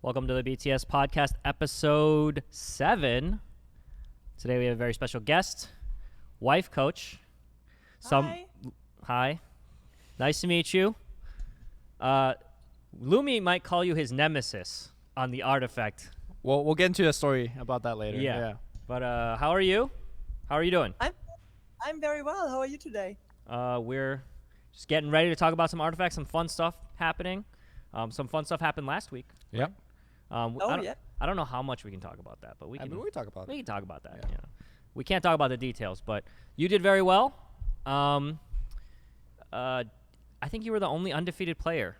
Welcome to the BTS Podcast, episode 7. Today we have a very special guest, Wifecoach. Hi. Nice to meet you. Lumi might call you his nemesis on the Artifact. Well, we'll get into a story about that later. Yeah. But how are you? How are you doing? I'm very well. How are you today? We're just getting ready to talk about some artifacts, some fun stuff happening. Some fun stuff happened last week. Yep. I don't know how much we can talk about that, but we can talk about We can talk about that. Yeah. We can't talk about the details, but you did very well. I think you were the only undefeated player,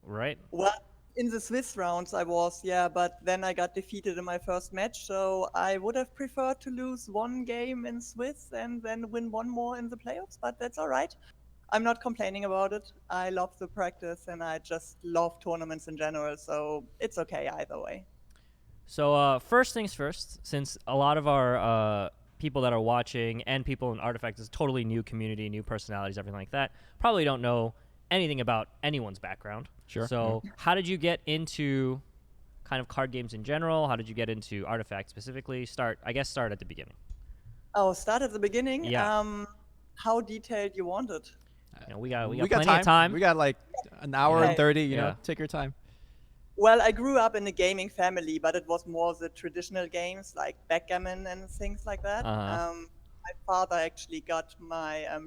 right? Well, in the Swiss rounds I was, yeah, but then I got defeated in my first match, so I would have preferred to lose one game in Swiss and then win one more in the playoffs, but that's all right. I'm not complaining about it. I love the practice and I just love tournaments in general, so it's okay either way. So first things first, since a lot of our people that are watching and people in Artifact is a totally new community, new personalities, everything like that, probably don't know anything about anyone's background. Sure. So how did you get into kind of card games in general? How did you get into Artifact specifically? Start at the beginning. Oh, start at the beginning? Yeah. How detailed you want it? We got plenty of time. We got like an hour and 30, you know, Yeah. take your time. Well, I grew up in a gaming family, but it was more the traditional games like backgammon and things like that. My father actually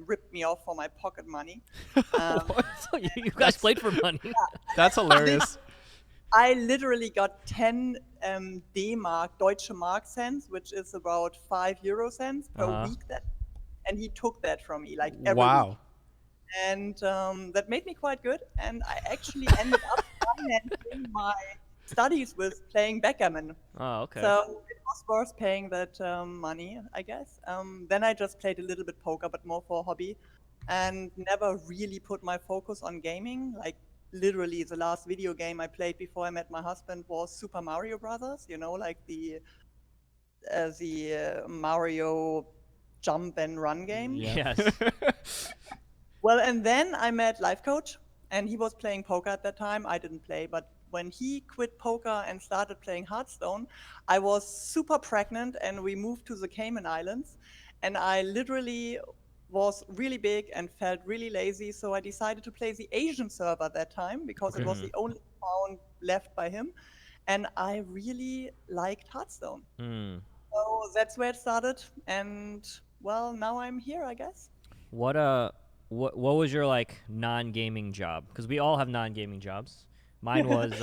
ripped me off for my pocket money. So you guys played for money. That's hilarious. I literally got 10 D-Mark, Deutsche Mark cents, which is about 5 euro cents per week. And he took that from me like every week. And that made me quite good. And I actually ended up financing my studies with playing backgammon. Oh, okay. So it was worth paying that money, I guess. Then I just played a little bit poker, but more for a hobby. And never really put my focus on gaming. Like literally the last video game I played before I met my husband was Super Mario Brothers. You know, like the Mario jump and run game. Yes. Well, and then I met Lifecoach, and he was playing poker at that time. I didn't play, but when he quit poker and started playing Hearthstone, I was super pregnant, and we moved to the Cayman Islands, and I literally was really big and felt really lazy, so I decided to play the Asian server at that time because it was the only town left by him, and I really liked Hearthstone. So that's where it started, and well, now I'm here, I guess. What was your like non-gaming job? Because we all have non-gaming jobs. Mine was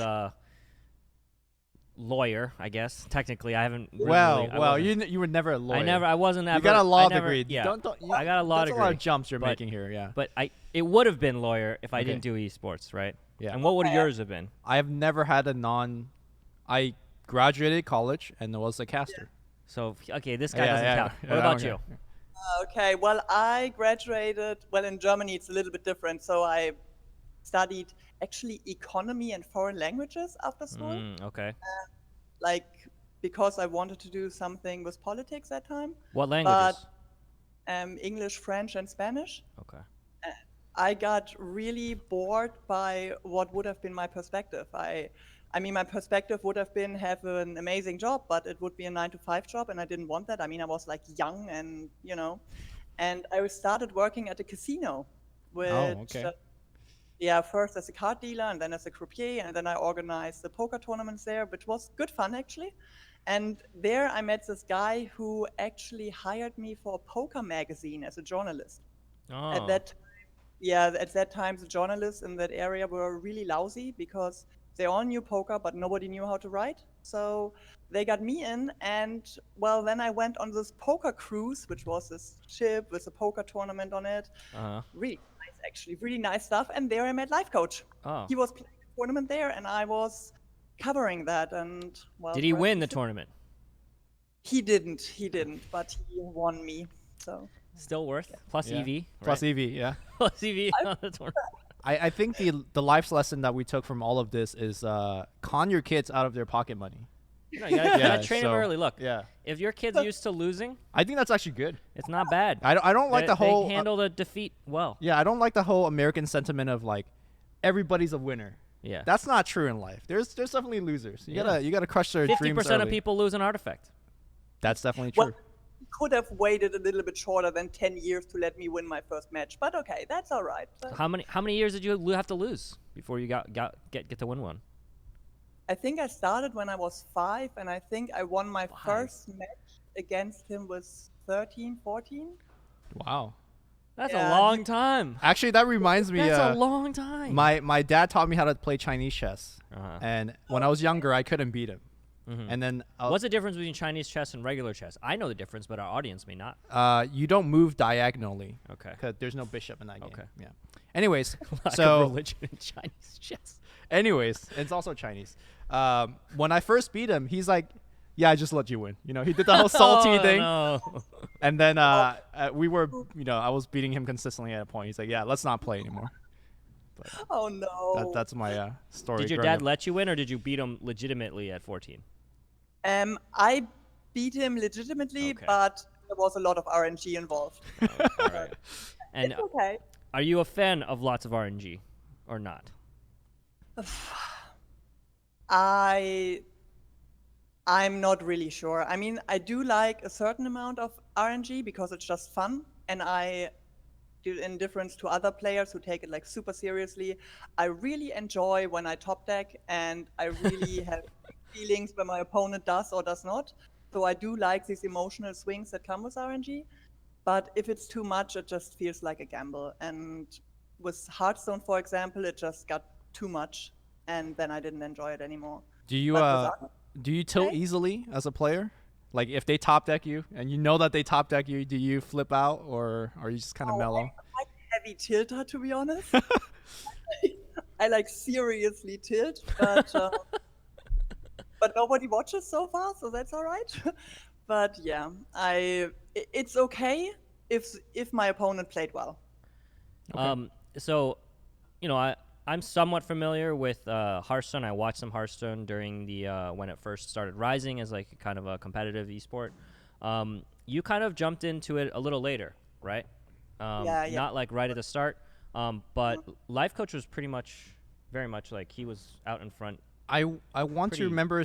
lawyer, I guess. Technically, I haven't. You were never a lawyer. I wasn't ever. You got a law never, degree. Yeah, I got a law degree. That's a lot of jumps you're making here. Yeah. But it would have been lawyer if I didn't do esports, right? Yeah. And what would yours have been? I have never had I graduated college and was a caster. So okay, this guy doesn't count. What about you? Okay, well, I graduated, in Germany it's a little bit different. So I studied actually economy and foreign languages after school. Okay. Because I wanted to do something with politics that time. What languages? But English, French, and Spanish. Okay. I got really bored by what would have been my perspective. I mean, my perspective would have been have an amazing job, but it would be a 9-to-5 job, and I didn't want that. I mean, I was like young and, and I started working at a casino, which, first as a card dealer and then as a croupier, and then I organized the poker tournaments there, which was good fun, actually. And there I met this guy who actually hired me for a poker magazine as a journalist. Oh. At that time, the journalists in that area were really lousy because they all knew poker, but nobody knew how to write. So they got me in, and well, then I went on this poker cruise, which was this ship with a poker tournament on it. Really nice, actually, really nice stuff. And there I met Lifecoach. Oh. He was playing a tournament there, and I was covering that. And well, did he win the tournament? He didn't, but he won me. So still worth plus EV. Right? Plus EV, yeah. Plus EV on the tournament. I think the life's lesson that we took from all of this is con your kids out of their pocket money. No, you gotta train them early. Look, yeah. If your kid's used to losing, I think that's actually good. It's not bad. I don't like the whole they handle the defeat well. Yeah, I don't like the whole American sentiment of like everybody's a winner. Yeah. That's not true in life. There's definitely losers. You Yeah. gotta crush their dreams 50% of early. people lose an Artifact. That's definitely Well, true. you could have waited a little bit shorter than 10 years to let me win my first match, but okay, that's all right. But How many years did you have to lose before you get to win one? I think I started when I was 5, and I think I won my 5. first match against him was 13, 14. Wow. That's Yeah, a long time. Actually, that reminds me. That's a long time. My dad taught me how to play Chinese chess, Uh-huh. and when I was younger, I couldn't beat him. Mhm. And then What's the difference between Chinese chess and regular chess? I know the difference, but our audience may not. you don't move diagonally Okay. because there's no bishop in that game. Okay. Yeah. Anyways, Lack so of religion in Chinese chess. anyways, it's also Chinese. When I first beat him, he's like, "Yeah, I just let you win." You know, he did the whole salty Oh, thing. no. And then we were, I was beating him consistently at a point. He's like, "Yeah, let's not play anymore." Oh no. That's my story. Did your growing dad up. let you win, or did you beat him legitimately at 14? I beat him legitimately, Okay. but there was a lot of RNG involved. Oh, all right. And It's okay. are you a fan of lots of RNG or not? I'm not really sure. I mean, I do like a certain amount of RNG because it's just fun, and I do, in difference to other players who take it like super seriously, I really enjoy when I top deck, and I really have feelings when my opponent does or does not. So I do like these emotional swings that come with RNG, but if it's too much, it just feels like a gamble. And with Hearthstone, for example, it just got too much, and then I didn't enjoy it anymore. Do you But with do you tilt Okay. easily as a player? Like if they top deck you and you know that they top deck you, do you flip out or are you just kind of mellow? I'm like a heavy tilter, to be honest. I like seriously tilt, but nobody watches so far, so that's all right. But yeah, it's okay if my opponent played well. So, I'm somewhat familiar with Hearthstone. I watched some Hearthstone during the when it first started rising as like kind of a competitive esport. You kind of jumped into it a little later, right? Yeah. Not like right at the start. But Lifecoach was very much like he was out in front. I want Pretty- to remember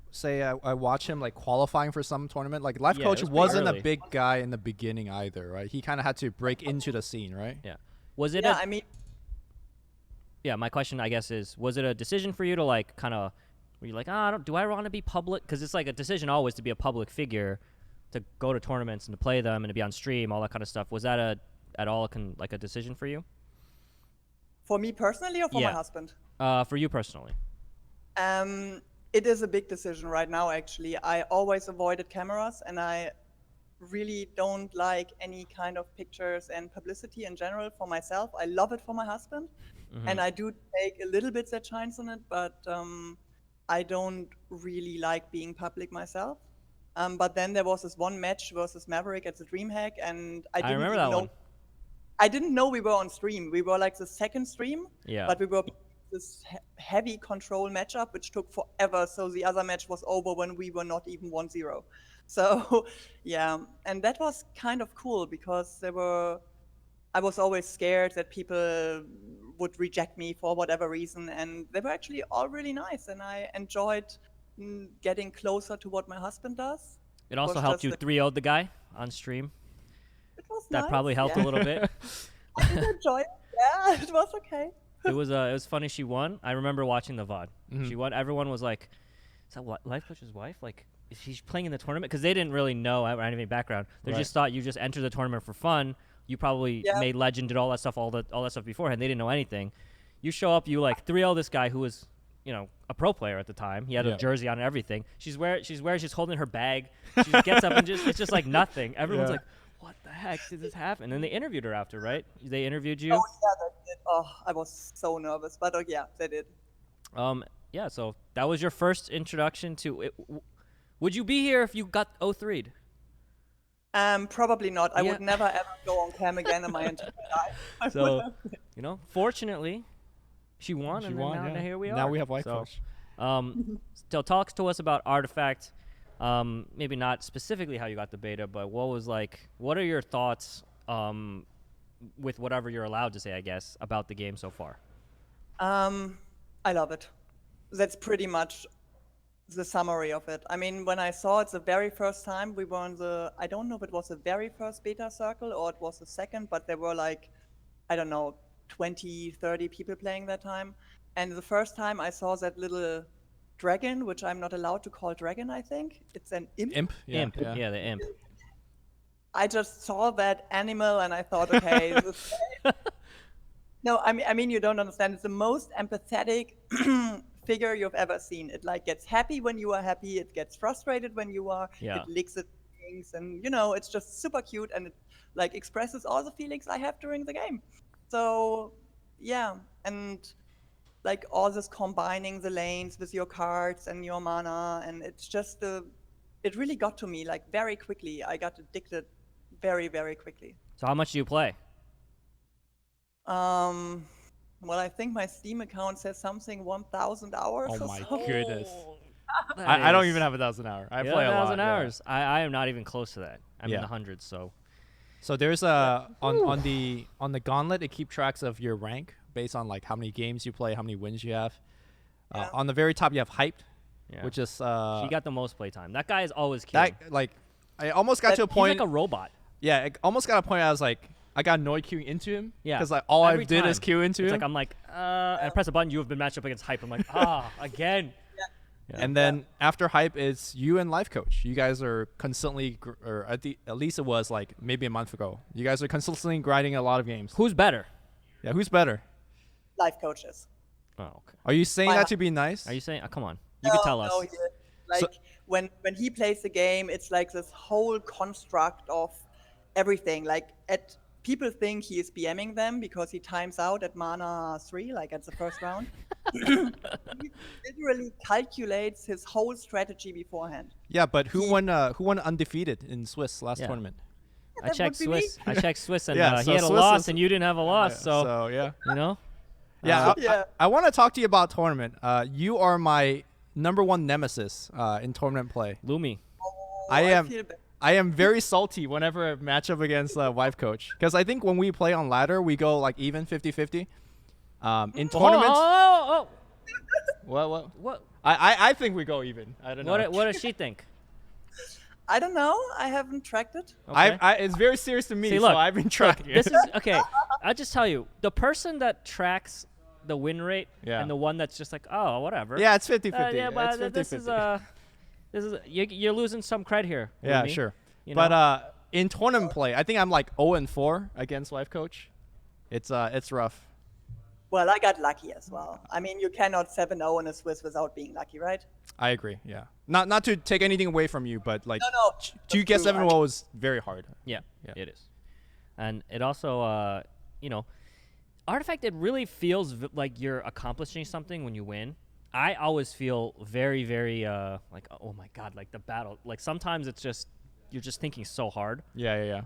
say I watch him like qualifying for some tournament. Like Life Yeah, Coach it was pretty wasn't early. a big guy in the beginning either, right? He kind of had to break into the scene, right? Yeah. Was it Yeah, a I mean, Yeah, my question, I guess, is was it a decision for you to like kind of were you like, do I want to be public? Because it's like a decision always to be a public figure, to go to tournaments and to play them and to be on stream, all that kind of stuff. Was that at all like a decision for you? for me personally or for Yeah. my husband? For you personally. It is a big decision right now, actually. I always avoided cameras, and I really don't like any kind of pictures and publicity in general for myself. I love it for my husband, and I do take a little bit that shines on it, but I don't really like being public myself. But then there was this one match versus Maverick at the DreamHack, and I didn't remember even that know. one. I didn't know we were on stream. We were like the second stream, Yeah. but we were this heavy control matchup, which took forever. So the other match was over when we were not even 1-0. So yeah, and that was kind of cool because I was always scared that people would reject me for whatever reason, and they were actually all really nice, and I enjoyed getting closer to what my husband does. It also was helped just you a- 3-0'd the guy on stream. It was That nice, probably helped yeah. a little bit. I did enjoy it. Yeah, it was okay. It was funny. She won. I remember watching the VOD. Mhm. She won. Everyone was like, "Is that Lifecoach's wife? Like, is she playing in the tournament?" Because they didn't really know or any background. They Right. just thought you just entered the tournament for fun. You probably Yeah. made legend, did all that stuff, all that stuff beforehand. They didn't know anything. You show up, you like 3-0 this guy who was, a pro player at the time. He had Yeah. a jersey on and everything. She's holding her bag. She just gets up and it's just like nothing. Everyone's Yeah. like, what the heck did this happen? And then they interviewed her after, right? They interviewed you. Oh yeah, they did. Oh, I was so nervous, but yeah, they did. Yeah, so that was your first introduction to it. Would you be here if you got 0-3'd? Probably not. I Yeah. would never ever go on cam again in my entire life. I So, would've- fortunately, she won, She and won, then now yeah. here we are. Now we have So, Lifecoach. so talk to us about Artifact. Maybe not specifically how you got the beta, but what are your thoughts with whatever you're allowed to say, I guess, about the game so far? I love it. That's pretty much the summary of it. I mean, when I saw it the very first time, we were on I don't know if it was the very first beta circle or it was the second, but there were like, I don't know, 20, 30 people playing that time. And the first time I saw that little dragon, which I'm not allowed to call dragon, I think. It's an imp. Imp? Imp. Yeah, the imp. I just saw that animal and I thought, okay, no, I mean, you don't understand. It's the most empathetic figure you've ever seen. It like gets happy when you are happy. It gets frustrated when you are. Yeah. It licks its things, and it's just super cute, and it like expresses all the feelings I have during the game. So yeah, and like all this combining the lanes with your cards and your mana, and it's just it really got to me like very quickly. I got addicted very, very quickly. So how much do you play? Well, I think my Steam account says something 1,000 hours. Oh or my so. goodness. That I don't is- even have 1,000 hours. I You play have a lot. 1,000 yeah. hours. I am not even close to that. I'm in Yeah. the hundreds. So So there's on the gauntlet, it keeps tracks of your rank based on like how many games you play, how many wins you have. Yeah. On the very top, you have hyped, yeah. which is she got the most playtime. That guy is always that killing. like I almost got That- to a He's point. like a robot. Yeah, it almost got a point. I was like, I got annoyed queuing into him. Yeah. Because like all I Every did is time. queue into It's him. like I'm like, and I press a button. You have been matched up against hype. I'm like, again. Yeah. And then after hype is you and Lifecoach. You guys are constantly, or at least it was like maybe a month ago. You guys are consistently grinding a lot of games. Who's better? Yeah, who's better? Life coaches. Oh, okay. Are you saying My- that to be nice? Are you saying? Oh, come on. You can tell us. No, like when he plays the game, it's like this whole construct of everything. Like people think he is BMing them because he times out at mana 3, like at the first round. He literally calculates his whole strategy beforehand. Yeah, but who won undefeated in Swiss last Yeah. tournament? I That checked would be me. Swiss. I checked Swiss, and Yeah, he so had a Swiss loss, is- and you didn't have a loss. So yeah. you know. Yeah, Yeah. I want to talk to you about tournament. You are my number one nemesis in tournament play. Lumi. I am feel bad. I am very salty whenever I match up against Wifecoach because I think when we play on ladder we go like even 50-50. In tournaments, Oh, what? what? I think we go even. I don't know. What does she think? I don't know. I haven't tracked it. Okay. It's very serious to me, See, so look, I've been tracking This it. is okay. I'll just tell you, the person that tracks the win rate Yeah. and the one that's just like, oh, whatever. Yeah, it's 50-50. Yeah, but It's this is 50-50. you're losing some cred here. Yeah, Lumi, sure. you But know? in tournament play, I think I'm like 0-4 against Wifecoach. It's rough. Well, I got lucky as well. I mean, you cannot 7-0 in a Swiss without being lucky, right? I agree. Yeah. Not to take anything away from you, but like No. to get True, 7-0 is very hard. Yeah, Yeah. it is. And it also, Artifact, it really feels like you're accomplishing something when you win. I always feel very, very, like, oh my God, like the battle. Like sometimes it's just, you're just thinking so hard. Yeah.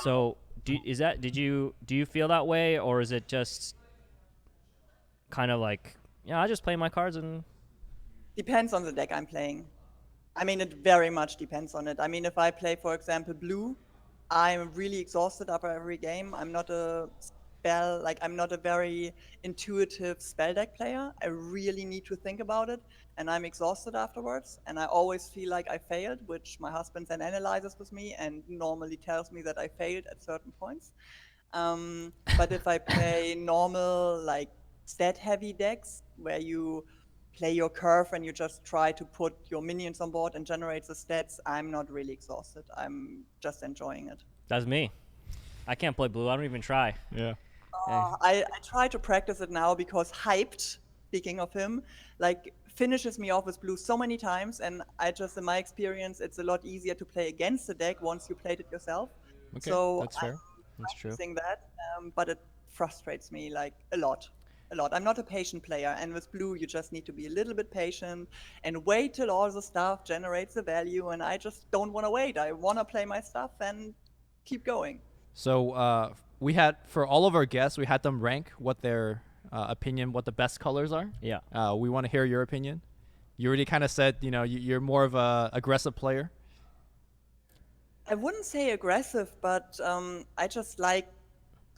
So do you feel that way, or is it just kind of like, I just play my cards and Depends on the deck I'm playing. I mean, it very much depends on it. I mean, if I play, for example, blue, I'm really exhausted after every game. I'm not a very intuitive spell deck player. I really need to think about it, and I'm exhausted afterwards. And I always feel like I failed, which my husband then analyzes with me and normally tells me that I failed at certain points. But if I play normal, like stat-heavy decks, where you play your curve and you just try to put your minions on board and generate the stats, I'm not really exhausted. I'm just enjoying it. that's me. I can't play blue. I don't even try. Yeah. I try to practice it now because Hyped, speaking of him, like finishes me off with blue so many times, and I just, in my experience, it's a lot easier to play against the deck once you played it yourself. Okay, So that's fair. That's true. practicing that, but it frustrates me like a lot. I'm not a patient player, and with blue, you just need to be a little bit patient and wait till all the stuff generates the value. And I just don't want to wait. I want to play my stuff and keep going. So we had, for all of our guests, we had them rank what their opinion, what the best colors are. Yeah. We want to hear your opinion. You already kind of said, you're more of a aggressive player. I wouldn't say aggressive, but I just like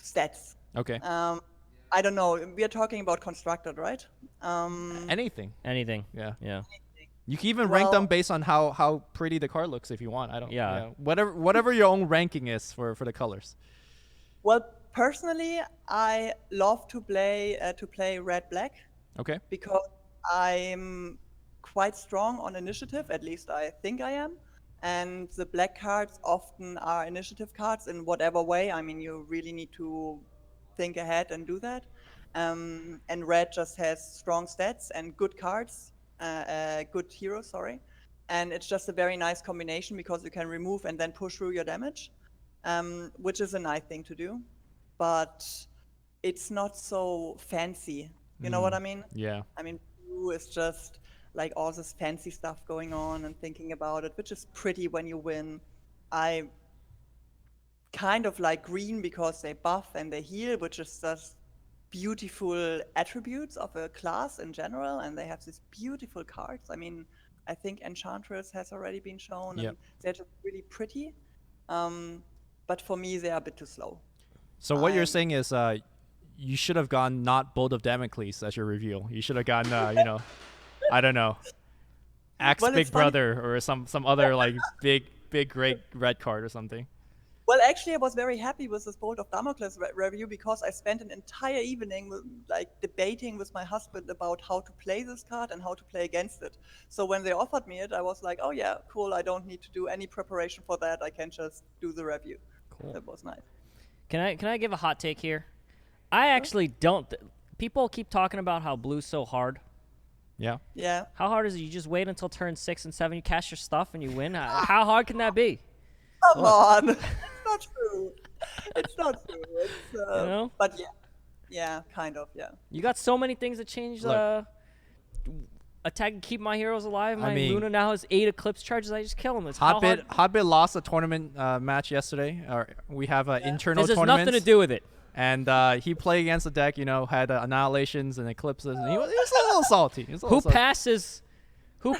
stats. Okay. I don't know. We are talking about constructed, right? Anything. Anything. Yeah. Yeah. You can even rank them Well, based on how pretty the card looks if you want. I don't. Yeah. Whatever your own ranking is for the colors. well, personally, I love to play red black Okay. because I'm quite strong on initiative. At least I think I am. And the black cards often are initiative cards in whatever way. I mean, you really need to think ahead and do that. And red just has strong stats and good cards, good heroes, sorry. And it's just a very nice combination because you can remove and then push through your damage, which is a nice thing to do. But it's not so fancy. You know what I mean? Yeah. I mean, blue is just like all this fancy stuff going on and thinking about it, which is pretty when you win. I kind of like green because they buff and they heal, which is just beautiful attributes of a class in general, and they have these beautiful cards. I mean, I think Enchantress has already been shown, Yep. and they're just really pretty. But for me, they are a bit too slow. So what you're I'm- saying is, you should have gone not Bolt of Damocles as your reveal. You should have gone, I don't know, Axe Well, Big it's funny- Brother or some other like big great red card or something. Well, actually, I was very happy with this Bolt of Damocles review because I spent an entire evening debating with my husband about how to play this card and how to play against it. So when they offered me it, I was like, oh yeah, cool. I don't need to do any preparation for that. I can just do the review. Cool. That was nice. Can I give a hot take here? I actually don't. People keep talking about how blue's so hard. Yeah. Yeah. How hard is it? You just wait until turn 6 and 7, you cast your stuff, and you win. How hard can that be? Come on. It's not true. It's not true. It's, know? But yeah. Yeah, kind of, yeah. You got so many things that change Look. attack and keep my heroes alive. My mean- Luna now has 8 Eclipse charges. I just kill them. It's how hard. Hotbit lost a tournament match yesterday. We have an internal This has tournament. nothing to do with it. And he played against the deck, had annihilations and eclipses, and he was a little salty. He was a little Who salty.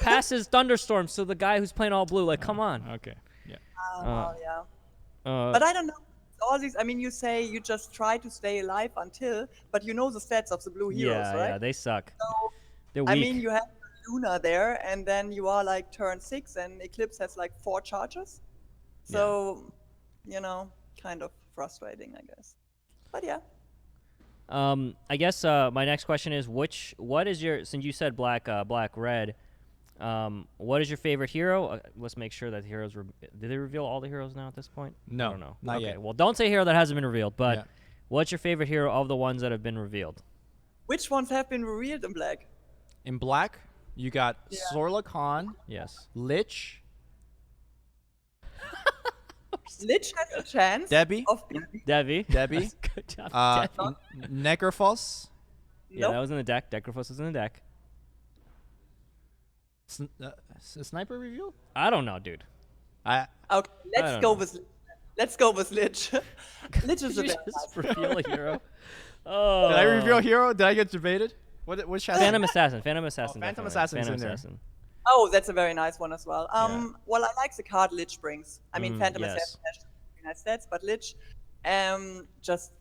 passes thunderstorms to the guy who's playing all blue? Like, come on. Okay. Yeah. Well, yeah. Uh, But I don't know. All these, I mean, you say you just try to stay alive until, but you know the stats of the blue heroes, yeah, right? yeah, they suck. So, They're weak. I mean, you have Luna there, and then you are like turn 6, and Eclipse has like 4 charges. So, kind of frustrating, I guess. But yeah. I guess my next question is what is your, since you said black red, what is your favorite hero? Let's make sure that the heroes did they reveal all the heroes now at this point? No, I don't know. not okay, yet. well, don't say hero that hasn't been revealed, but Yeah. what's your favorite hero of the ones that have been revealed? Which ones have been revealed in black? In black, you got Yeah. Sorla Khan, Yes. Lich, Lich has a chance Debbie? of being. Debbie. Debbie? Good job, uh, Debbie. Necrophos, Yeah, that Nope. was in the deck. Decrophos was in the deck. Sniper revealed? I don't know, dude. I Okay, I let's don't go know. with. Let's go with Lich. Lich is Did a you bad just card. reveal a hero? Oh. Did I reveal hero? Did I get debated? Which has Phantom Assassin. Phantom Phantom Assassin. definitely. Assassin's Phantom in there. Assassin. Oh, that's a very nice one as well. Well, I like the card Lich brings. I mean, Phantom yes. Assassin has very nice stats, but Lich, just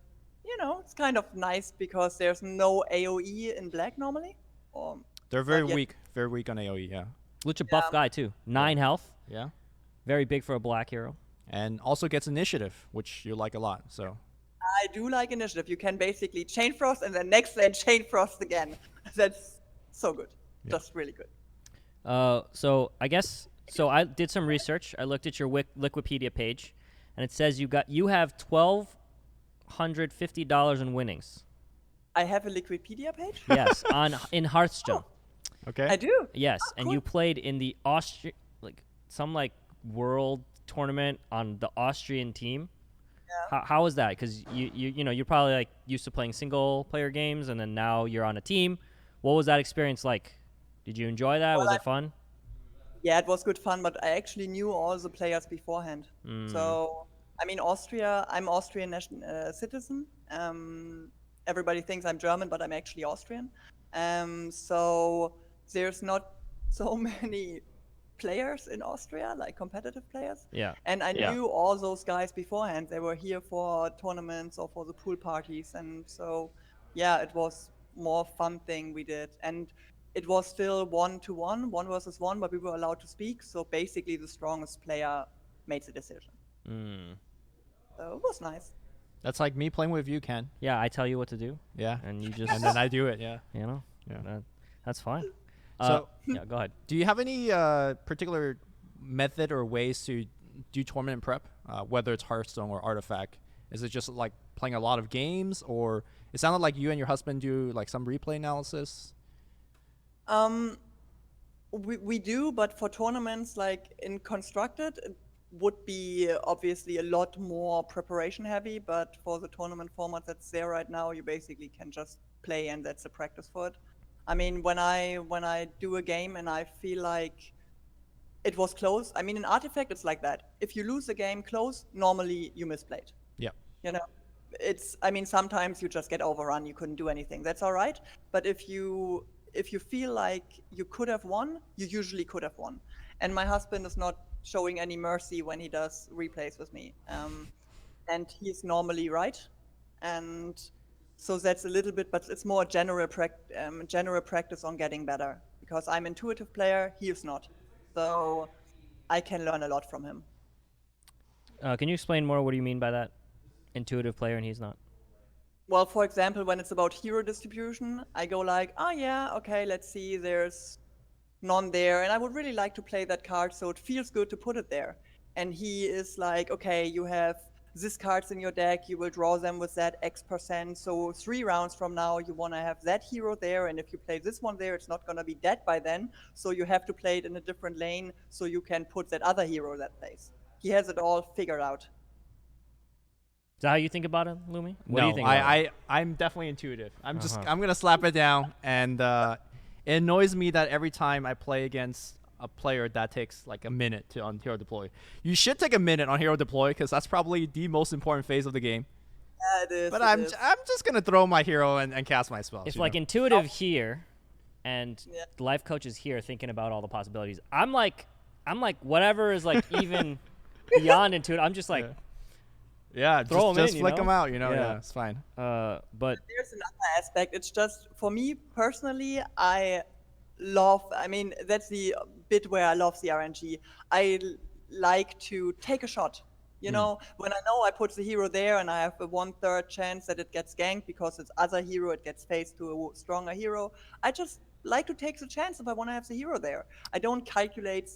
it's kind of nice because there's no AOE in black normally. Or They're very yet. weak on AoE, yeah. Lucha buff guy too. 9 health. Yeah. Very big for a black hero. And also gets initiative, which you like a lot. So I do like initiative. You can basically chain frost and then next lane chain frost again. That's so good. Yeah. Just really good. So I guess I did some research. I looked at your Liquipedia page, and it says you have $1,250 in winnings. I have a Liquipedia page. Yes, in Hearthstone. okay. I do. Yes, Oh, and cool. you played in the some world tournament on the Austrian team. Yeah. How was that? Because you're probably used to playing single player games, and then now you're on a team. What was that experience like? Did you enjoy that? Well, Was it fun? Yeah, it was good fun, but I actually knew all the players beforehand. So, I mean, I'm Austrian citizen. Everybody thinks I'm German, but I'm actually Austrian. So there's not so many players in Austria, like competitive players. Yeah. And I Yeah. knew all those guys beforehand. They were here for tournaments or for the pool parties, and so yeah, it was more fun thing we did. And it was still 1-to-1, 1 versus 1, but we were allowed to speak. So basically, the strongest player made the decision. Mm. So it was nice. That's like me playing with you, Ken. Yeah, I tell you what to do, Yeah. and you just And then I do it. Yeah. you know, Yeah. that's fine. So- yeah, go ahead. Do you have any particular method or ways to do tournament prep, whether it's Hearthstone or Artifact? Is it just like playing a lot of games, or it sounded like you and your husband do like some replay analysis? We do, but for tournaments like in constructed, it would be obviously a lot more preparation heavy. But for the tournament format that's there right now, you basically can just play, and that's a practice for it. I mean, when I do a game and I feel like it was close, I mean, in Artifact it's like that. If you lose a game close, normally you misplayed. Yeah. You know, I mean, sometimes you just get overrun, you couldn't do anything. That's all right. But if you feel like you could have won, you usually could have won. And my husband is not showing any mercy when he does replays with me. And he's normally right. And so that's a little bit, but it's more general practice on getting better, because I'm intuitive player, he is not. So I can learn a lot from him. Can you explain more? What do you mean by that? Intuitive player and he's not. Well, for example, when it's about hero distribution, I go like, oh yeah, okay, let's see, there's none there, and I would really like to play that card, so it feels good to put it there. And he is like, okay, you have this cards in your deck, you will draw them with that X%, so 3 rounds from now you want to have that hero there, and if you play this one there, it's not going to be dead by then, so you have to play it in a different lane so you can put that other hero that place. He has it all figured out. Is that how you think about it, Lumi? What do No, you think about it? I'm definitely intuitive. I'm gonna slap it down, and it annoys me that every time I play against a player that takes like a minute on hero deploy. You should take a minute on hero deploy, because that's probably the most important phase of the game. Yeah, it is. But it I'm is. just gonna throw my hero and cast my spells. If you like know? intuitive here, and Yeah. the life coach is here thinking about all the possibilities. I'm like whatever is like even beyond intuitive. I'm just like. Yeah. Yeah, Throw 'em just in, you flick know? them out, you know. Yeah. Yeah, it's fine. But There's another aspect. It's just, for me personally, I mean, that's the bit where I love the RNG. Like to take a shot. You know, when I know I put the hero there and I have a 1/3 chance that it gets ganked because it's other hero, it gets faced to a stronger hero. I just like to take the chance if I want to have the hero there. I don't calculate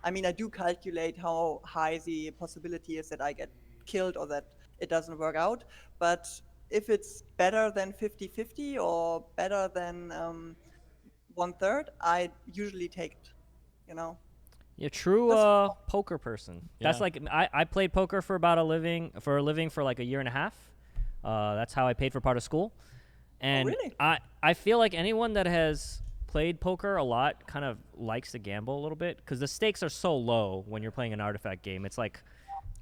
I do calculate how high the possibility is that I get killed or that it doesn't work out. But if it's better than 50-50 or better than 1/3, I usually take it, you know? you're a true poker person. That's Yeah. like I played poker for about a living for like a year and a half. That's how I paid for part of school. And really? I feel like anyone that has played poker a lot kind of likes to gamble a little bit, because the stakes are so low when you're playing an Artifact game. It's like,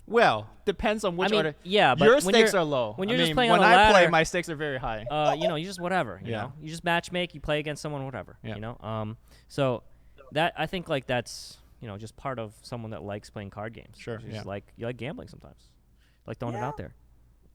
Well, depends on which I mean, order. yeah, but your when stakes you're- are low. when you're I just mean, playing when on a I play, ladder- my stakes are very high. you just whatever, you Yeah. know, you just match make, you play against someone, whatever, Yeah. you know. So that I think like that's just part of someone that likes playing card games. Sure, You yeah. just like gambling sometimes, like throwing it Yeah. out there.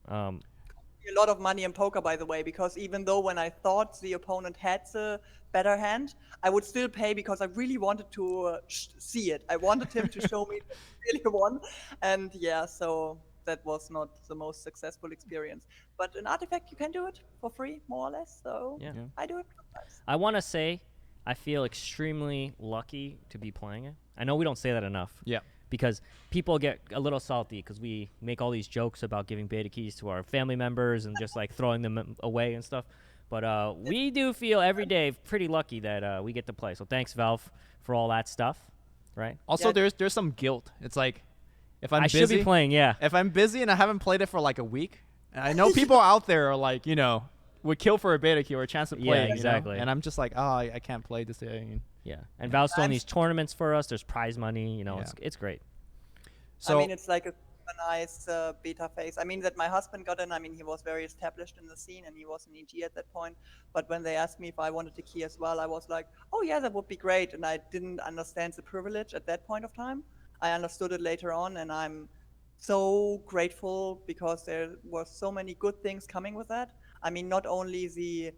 A lot of money in poker, by the way, because even though when I thought the opponent had the better hand, I would still pay because I really wanted to see it. I wanted him to show me that he really won. And yeah, so that was not the most successful experience. But in Artifact, you can do it for free, more or less. So Yeah. I do it sometimes. I want to say I feel extremely lucky to be playing it. I know we don't say that enough. Yeah. Because people get a little salty because we make all these jokes about giving beta keys to our family members and just like throwing them away and stuff. But we do feel every day pretty lucky that we get to play. So thanks, Valve, for all that stuff, right? Also, Yeah. there's some guilt. It's like, if I'm I busy, should be playing, yeah. if I'm busy and I haven't played it for like a week, and I know people out there are like, would kill for a beta key or a chance to play. Yeah, it, you know? exactly. And I'm just like, I can't play this day. Yeah. And Valve's throwing I'm- these tournaments for us. There's prize money, Yeah. it's great. So I mean, it's like a nice beta phase. I mean, that my husband got in, I mean, he was very established in the scene and he was an EG at that point. But when they asked me if I wanted to key as well, I was like, oh yeah, that would be great. And I didn't understand the privilege at that point of time. I understood it later on, and I'm so grateful because there were so many good things coming with that. I mean, not only the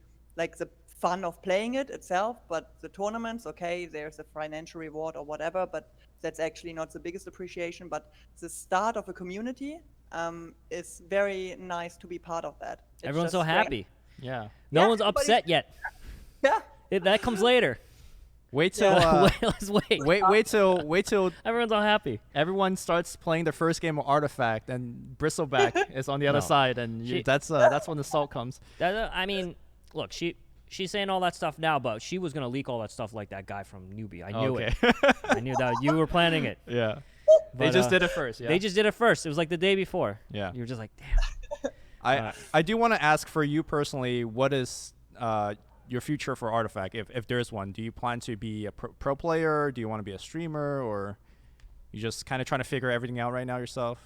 fun of playing it itself, but the tournaments. Okay, there's a financial reward or whatever, but that's actually not the biggest appreciation. But the start of a community is very nice to be part of that. Everyone's so happy. Yeah. No one's upset yet. Yeah. That comes later. Wait till Let's wait. wait till Everyone's all happy. everyone starts playing their first game of Artifact and Bristleback is on the other No. side, and that's when the salt comes. I mean, look, she's saying all that stuff now, but she was gonna leak all that stuff like that guy from Newbie. I knew it. I knew that you were planning it. Yeah. They But, just did it first. Yeah. They just did it first. It was like the day before. Yeah. You were just like, damn. I do want to ask for you personally, what is your future for Artifact, if there's one? Do you plan to be a pro player? Do you want to be a streamer, or you just kind of trying to figure everything out right now yourself?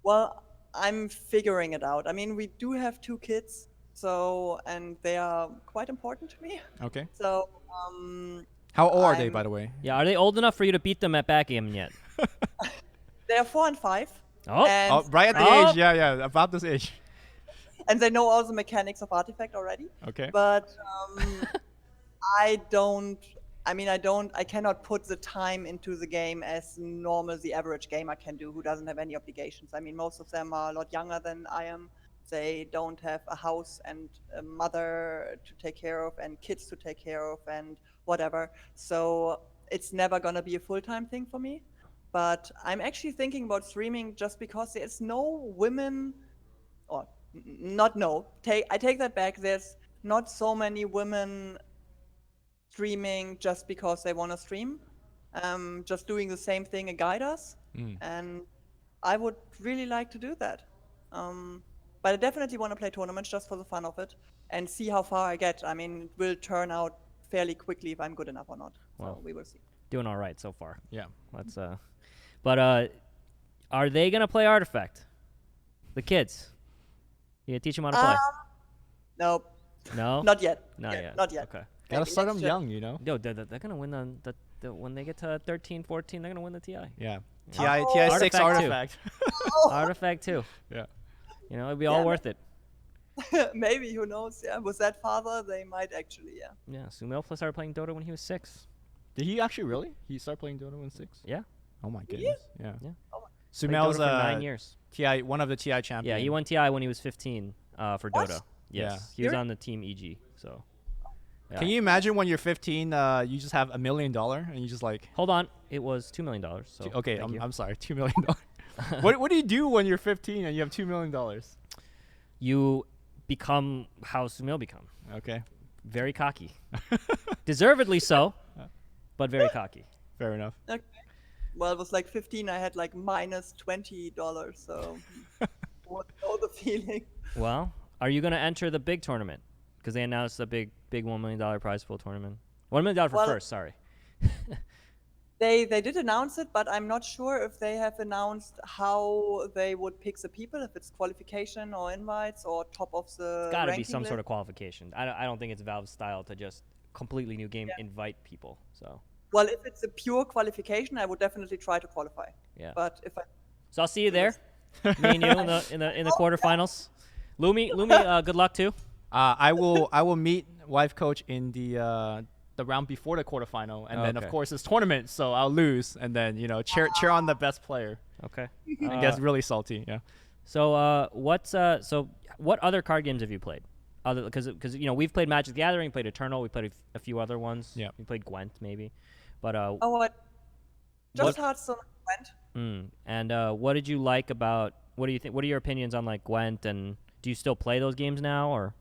Well, I'm figuring it out. I mean, we do have 2 kids, and they are quite important to me. Okay. So, How old are they, by the way? Yeah, are they old enough for you to beat them at backgammon yet? they are 4 and 5. Oh. And, Oh, right at the Oh. age. Yeah, about this age. and they know all the mechanics of Artifact already. Okay. But I cannot put the time into the game as normal the average gamer can do who doesn't have any obligations. I mean, most of them are a lot younger than I am. They don't have a house and a mother to take care of and kids to take care of and whatever. So it's never going to be a full-time thing for me. But I'm actually thinking about streaming just because there's no women, or not no, I take that back. There's not so many women streaming just because they want to stream, just doing the same thing a guy does. And I would really like to do that. But I definitely want to play tournaments just for the fun of it and see how far I get. I mean, it will turn out fairly quickly if I'm good enough or not. Well, so we will see. Doing all right so far. Yeah. Let's but are they gonna play Artifact? The kids. You gonna teach them how to play? Nope. No. Not yet. Not yet. Not yet. Okay. Gotta Maybe start next them gen. young, you know? Yo, they're gonna win the when they get to 13, 14, they're gonna win the TI. Yeah. Oh. TI 6 Artifact too. Artifact. Artifact too. Yeah. You know, it'd be all Yeah, worth it. Maybe, who knows? Yeah, with that father, they might actually. Yeah. Yeah. Sumail started playing Dota when he was 6. Did he actually really? He started playing Dota when 6? Yeah. Oh my goodness. Yeah. Yeah. Oh my- Played Sumail's Dota for 9 years. TI, one of the TI champions. Yeah, he won TI when he was 15 for What? Dota. Yeah. Yes. He was on the team EG. So. Yeah. Can you imagine when you're 15, you just have $1 million and you just like, Hold on. It was $2 million. So okay, thank you. I'm sorry, $2 million. What do you do when you're 15 and you have $2 million? You become how Sumail become. Okay, Very cocky. Deservedly so, but very cocky. fair enough. Okay. Well, it was like 15. I had like minus $20, so what know the feeling. Well, are you going to enter the big tournament? Because they announced a big $1 million prize pool tournament. $1 million for Well- first, sorry. They did announce it, but I'm not sure if they have announced how they would pick the people, if it's qualification or invites or top of the It's got to be ranking some sort list. of qualification. I don't think it's Valve's style to just completely new game invite people. So, Well, if it's a pure qualification, I would definitely try to qualify. yeah. But if I So I'll see you there. Me and you in the quarterfinals. Lumi, good luck too. I will meet Wifecoach in the round before the quarterfinal, and then of Okay. course it's tournament, so I'll lose, and then cheer on the best player. Okay. It gets really salty. Yeah. So what other card games have you played? Other because we've played Magic the Gathering, played Eternal, we played a few other ones. Yeah. We played Gwent maybe, but just Hearthstone went. and what did you like about? What do you think? What are your opinions on like Gwent, and do you still play those games now or?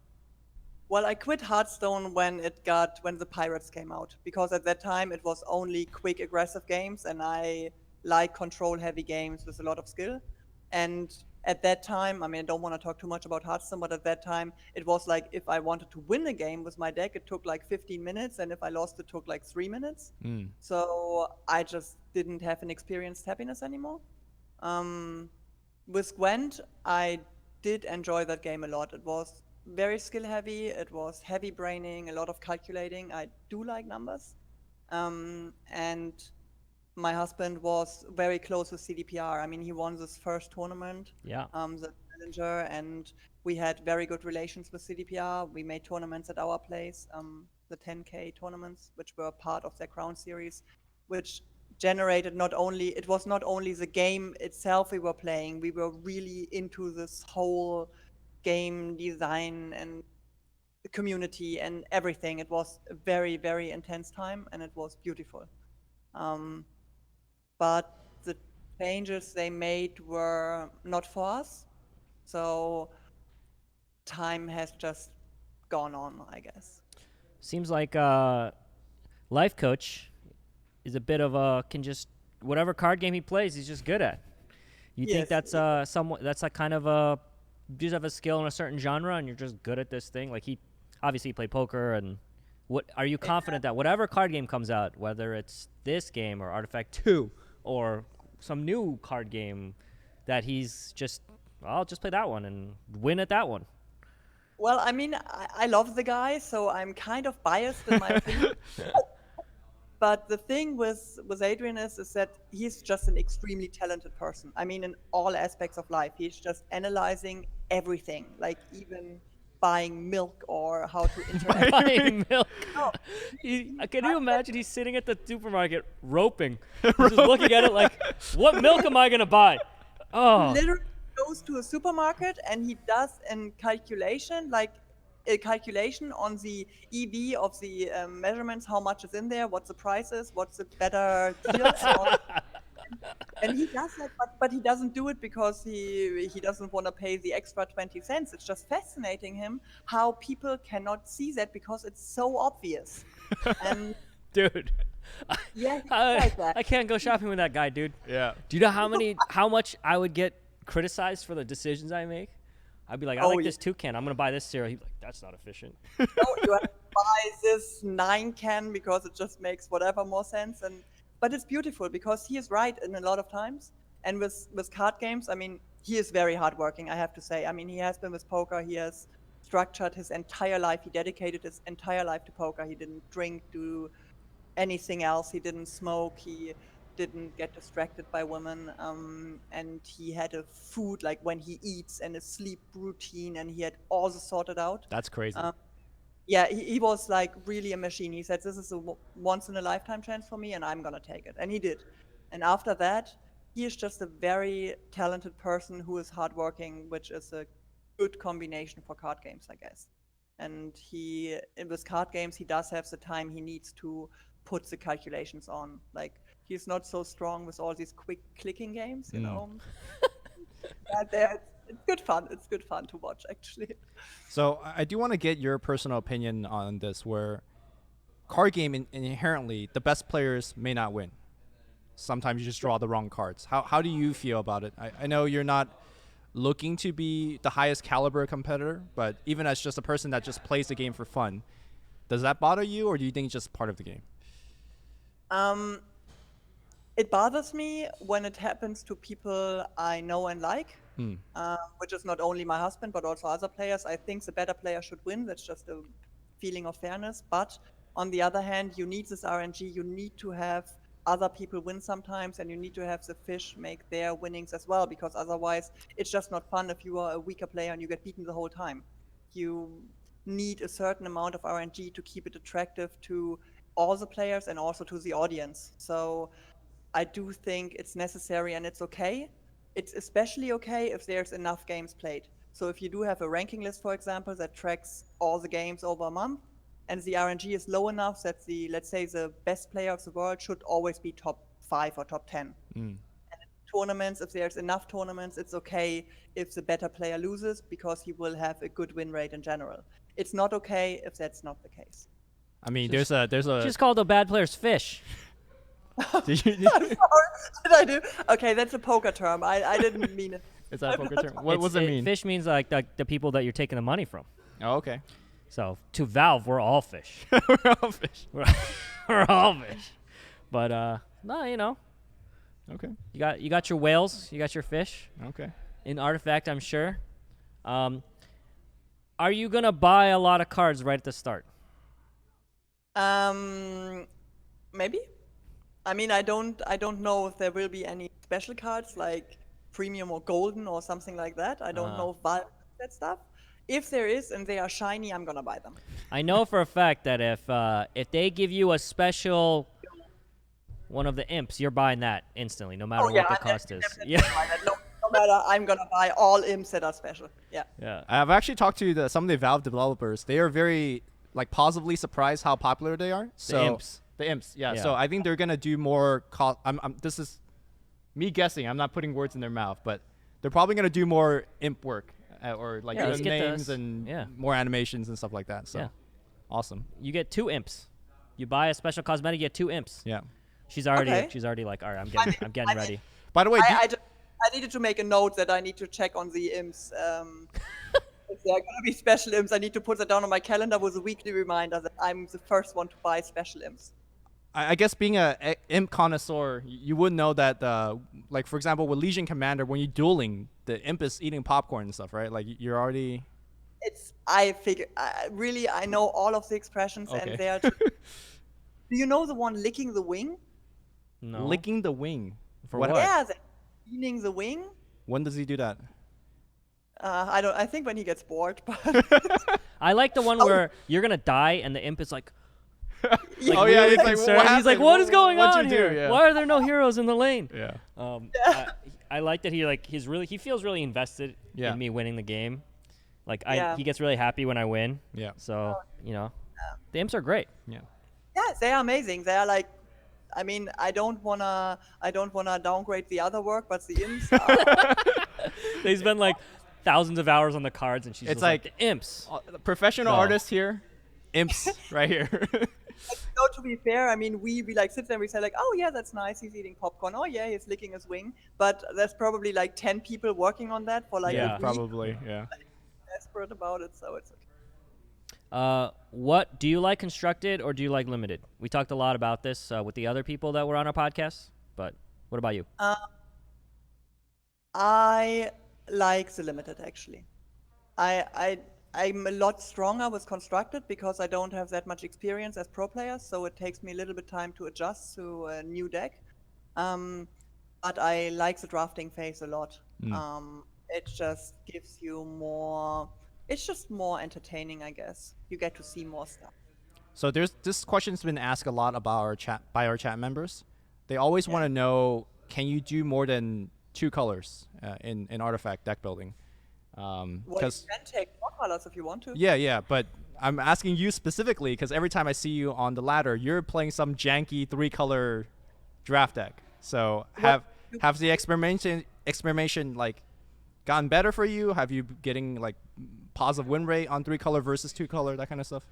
Well, I quit Hearthstone when the Pirates came out, because at that time it was only quick, aggressive games, and I like control-heavy games with a lot of skill. And at that time, I mean, I don't want to talk too much about Hearthstone, but at that time, it was like if I wanted to win a game with my deck, it took like 15 minutes, and if I lost, it took like 3 minutes. So I just didn't have an experienced happiness anymore. With Gwent, I did enjoy that game a lot. It was very skill heavy. It was heavy braining, a lot of calculating. I do like numbers. And my husband was very close with CDPR. I mean, he won this first tournament. Yeah. The challenger, and we had very good relations with CDPR. We made tournaments at our place, the 10K tournaments, which were part of their Crown Series, which generated it was not only the game itself we were playing, we were really into this whole game design and the community and everything. It was a very, very intense time, and it was beautiful. But the changes they made were not for us. So time has just gone on, I guess. Seems like Life Coach is a bit of whatever card game he plays, he's just good at. You think that's that's a kind of a, you just have a skill in a certain genre and you're just good at this thing? Like he obviously played poker, and what are you confident that whatever card game comes out, whether it's this game or Artifact 2 or some new card game, that he's just, I'll just play that one and win at that one? Well, I mean, I love the guy, so I'm kind of biased in my opinion. But the thing with Adrian is that he's just an extremely talented person. I mean, in all aspects of life, he's just analyzing everything, like even buying milk or how to interact. Buying milk. No. Can you imagine he's sitting at the supermarket roping, just looking at it like, what milk am I going to buy? Oh. Literally goes to a supermarket and he does a calculation on the EV of the measurements, how much is in there, what's the prices, what's the better deal. And he does that, but he doesn't do it because he doesn't want to pay the extra 20 cents. It's just fascinating him how people cannot see that because it's so obvious. And dude, yeah, like that. I can't go shopping with that guy, dude. Yeah. Do you know how much I would get criticized for the decisions I make? I'd be like, I like this 2 can. I'm going to buy this cereal. He'd be like, that's not efficient. No, you have to buy this 9 can because it just makes whatever more sense. But it's beautiful because he is right in a lot of times. And with card games, I mean, he is very hardworking, I have to say. I mean, he has been with poker. He has structured his entire life. He dedicated his entire life to poker. He didn't drink, do anything else. He didn't smoke. He didn't get distracted by women, and he had a food, like when he eats, and a sleep routine, and he had all this sorted out. That's crazy. Yeah, he was like really a machine. He said, this is a once in a lifetime chance for me, and I'm gonna take it. And he did. And after that, he is just a very talented person who is hardworking, which is a good combination for card games, I guess. And with card games, he does have the time he needs to put the calculations on. Like, he's not so strong with all these quick clicking games, you know. It's good fun. It's good fun to watch, actually. So I do want to get your personal opinion on this, where card game inherently, the best players may not win. Sometimes you just draw the wrong cards. How do you feel about it? I know you're not looking to be the highest caliber competitor, but even as just a person that just plays the game for fun, does that bother you, or do you think it's just part of the game? It bothers me when it happens to people I know and like, which is not only my husband, but also other players. I think the better player should win. That's just a feeling of fairness. But on the other hand, you need this RNG. You need to have other people win sometimes, and you need to have the fish make their winnings as well, because otherwise it's just not fun if you are a weaker player and you get beaten the whole time. You need a certain amount of RNG to keep it attractive to all the players and also to the audience. So I do think it's necessary and it's okay. It's especially okay if there's enough games played. So if you do have a ranking list, for example, that tracks all the games over a month, and the RNG is low enough that let's say the best player of the world should always be top 5 or top 10. And in tournaments, if there's enough tournaments, it's okay if the better player loses because he will have a good win rate in general. It's not okay if that's not the case. I mean, there's a Just call the bad players fish. I'm sorry. Did I do? Okay, that's a poker term. I didn't mean it. Is that a poker term? What does it mean? Fish means like the people that you're taking the money from. Oh, okay. So to Valve, we're all fish. We're all fish. We're all fish. But no, you know. Okay. You got your whales. You got your fish. Okay. In Artifact, I'm sure. Are you gonna buy a lot of cards right at the start? Maybe. I mean, I don't know if there will be any special cards like premium or golden or something like that. I don't know if Valve has that stuff. If there is and they are shiny, I'm gonna buy them. I know for a fact that if they give you a special one of the imps, you're buying that instantly, no matter what the cost is. Yeah. No matter, I'm gonna buy all imps that are special. Yeah. Yeah. I've actually talked to some of the Valve developers. They are very positively surprised how popular they are. So the imps, yeah. So I think they're gonna do more. This is me guessing. I'm not putting words in their mouth, but they're probably gonna do more imp work or like names and more animations and stuff like that. So awesome. You get 2 imps. You buy a special cosmetic, you get 2 imps. Yeah. She's already like, all right, I'm getting ready. By the way, I needed to make a note that I need to check on the imps. If there are going to be special imps, I need to put that down on my calendar with a weekly reminder that I'm the first one to buy special imps. I guess being a imp connoisseur, you would know that, like, for example, with Legion Commander, when you're dueling, the imp is eating popcorn and stuff, right? Like, you're already... I know all of the expressions, and they are... Do you know the one licking the wing? No. Licking the wing? For what? Yeah, cleaning the wing. When does he do that? I think when he gets bored. But I like the one where you're gonna die and the imp is like he's like, what is going on here? Yeah. Why are there no heroes in the lane? Yeah. I like that he feels really invested in me winning the game. Like he gets really happy when I win. Yeah. So the imps are great. Yeah. Yeah, they are amazing. They are like, I mean, I don't wanna downgrade the other work, but the imps are. They spend like thousands of hours on the cards, and she's just like the imps. Professional artists here, imps right here. No, to be fair, I mean, we like sit there and we say like, oh yeah, that's nice. He's eating popcorn. Oh yeah, he's licking his wing. But there's probably like 10 people working on that for like a week. Probably, yeah. Like, desperate about it, so it's okay. What do you like, constructed or do you like limited? We talked a lot about this with the other people that were on our podcast, but what about you? I like the limited actually. I'm a lot stronger with constructed because I don't have that much experience as pro players, so it takes me a little bit time to adjust to a new deck. But I like the drafting phase a lot. It just gives you more. It's just more entertaining, I guess. You get to see more stuff. So this question's been asked a lot about by our chat members. They always want to know, can you do more than 2 colors in Artifact deck building? Well, you can take 4 colors if you want to. Yeah, but I'm asking you specifically because every time I see you on the ladder, you're playing some janky 3-color draft deck. So have the experimentation like gotten better for you? Have you getting like positive win rate on 3-color versus 2-color, that kind of stuff?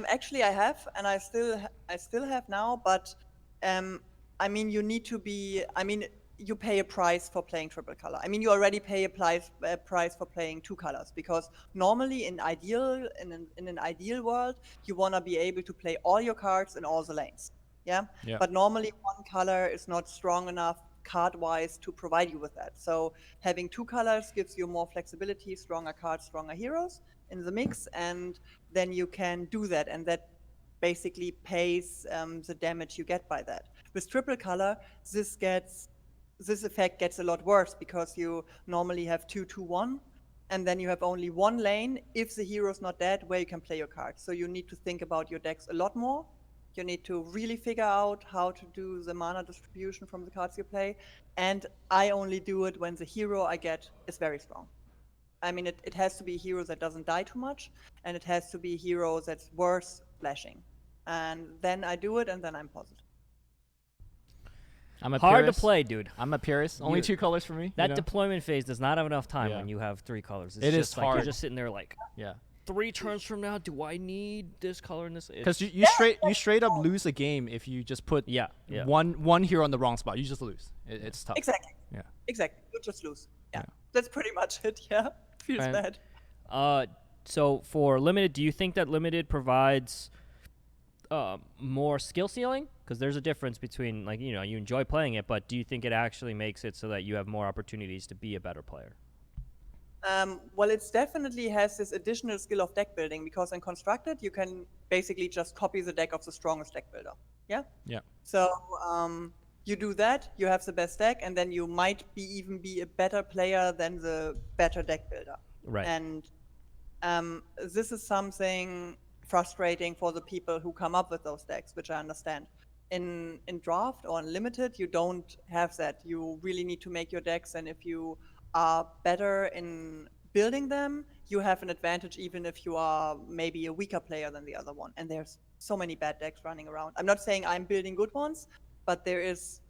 Actually, I have, and I still have now. But I mean, you need to be. I mean, you pay a price for playing triple color. I mean, you already pay a price for playing 2 colors because normally in an ideal world, you wanna be able to play all your cards in all the lanes. Yeah. But normally 1 color is not strong enough card-wise to provide you with that. So having 2 colors gives you more flexibility, stronger cards, stronger heroes in the mix, and then you can do that, and that basically pays the damage you get by that. With triple color, this effect gets a lot worse because you normally have 2-2-1, and then you have only 1 lane if the hero's not dead where you can play your cards. So you need to think about your decks a lot more. You need to really figure out how to do the mana distribution from the cards you play. And I only do it when the hero I get is very strong. I mean, it has to be a hero that doesn't die too much, and it has to be a hero that's worth splashing. And then I do it, and then I'm positive. I'm a Hard purist. to play, dude. I'm a purist. Only 2 colors for me. That deployment phase does not have enough time when you have 3 colors. It's it just is like hard. You're just sitting there like, 3 turns from now, do I need this color in this? Because you straight up lose a game if you just put one hero on the wrong spot. You just lose. It's tough. Exactly. Yeah. Exactly. You just lose. Yeah. That's pretty much it. Yeah. Feels bad. So for limited, do you think that limited provides more skill ceiling? Because there's a difference between, like, you enjoy playing it, but do you think it actually makes it so that you have more opportunities to be a better player? Well, it definitely has this additional skill of deck building because in Constructed, you can basically just copy the deck of the strongest deck builder. Yeah? Yeah. So You do that, you have the best deck, and then you might even be a better player than the better deck builder. Right. And this is something frustrating for the people who come up with those decks, which I understand. In draft or in limited, you don't have that. You really need to make your decks, and if you are better in building them, you have an advantage even if you are maybe a weaker player than the other one. And there's so many bad decks running around. I'm not saying I'm building good ones, but there is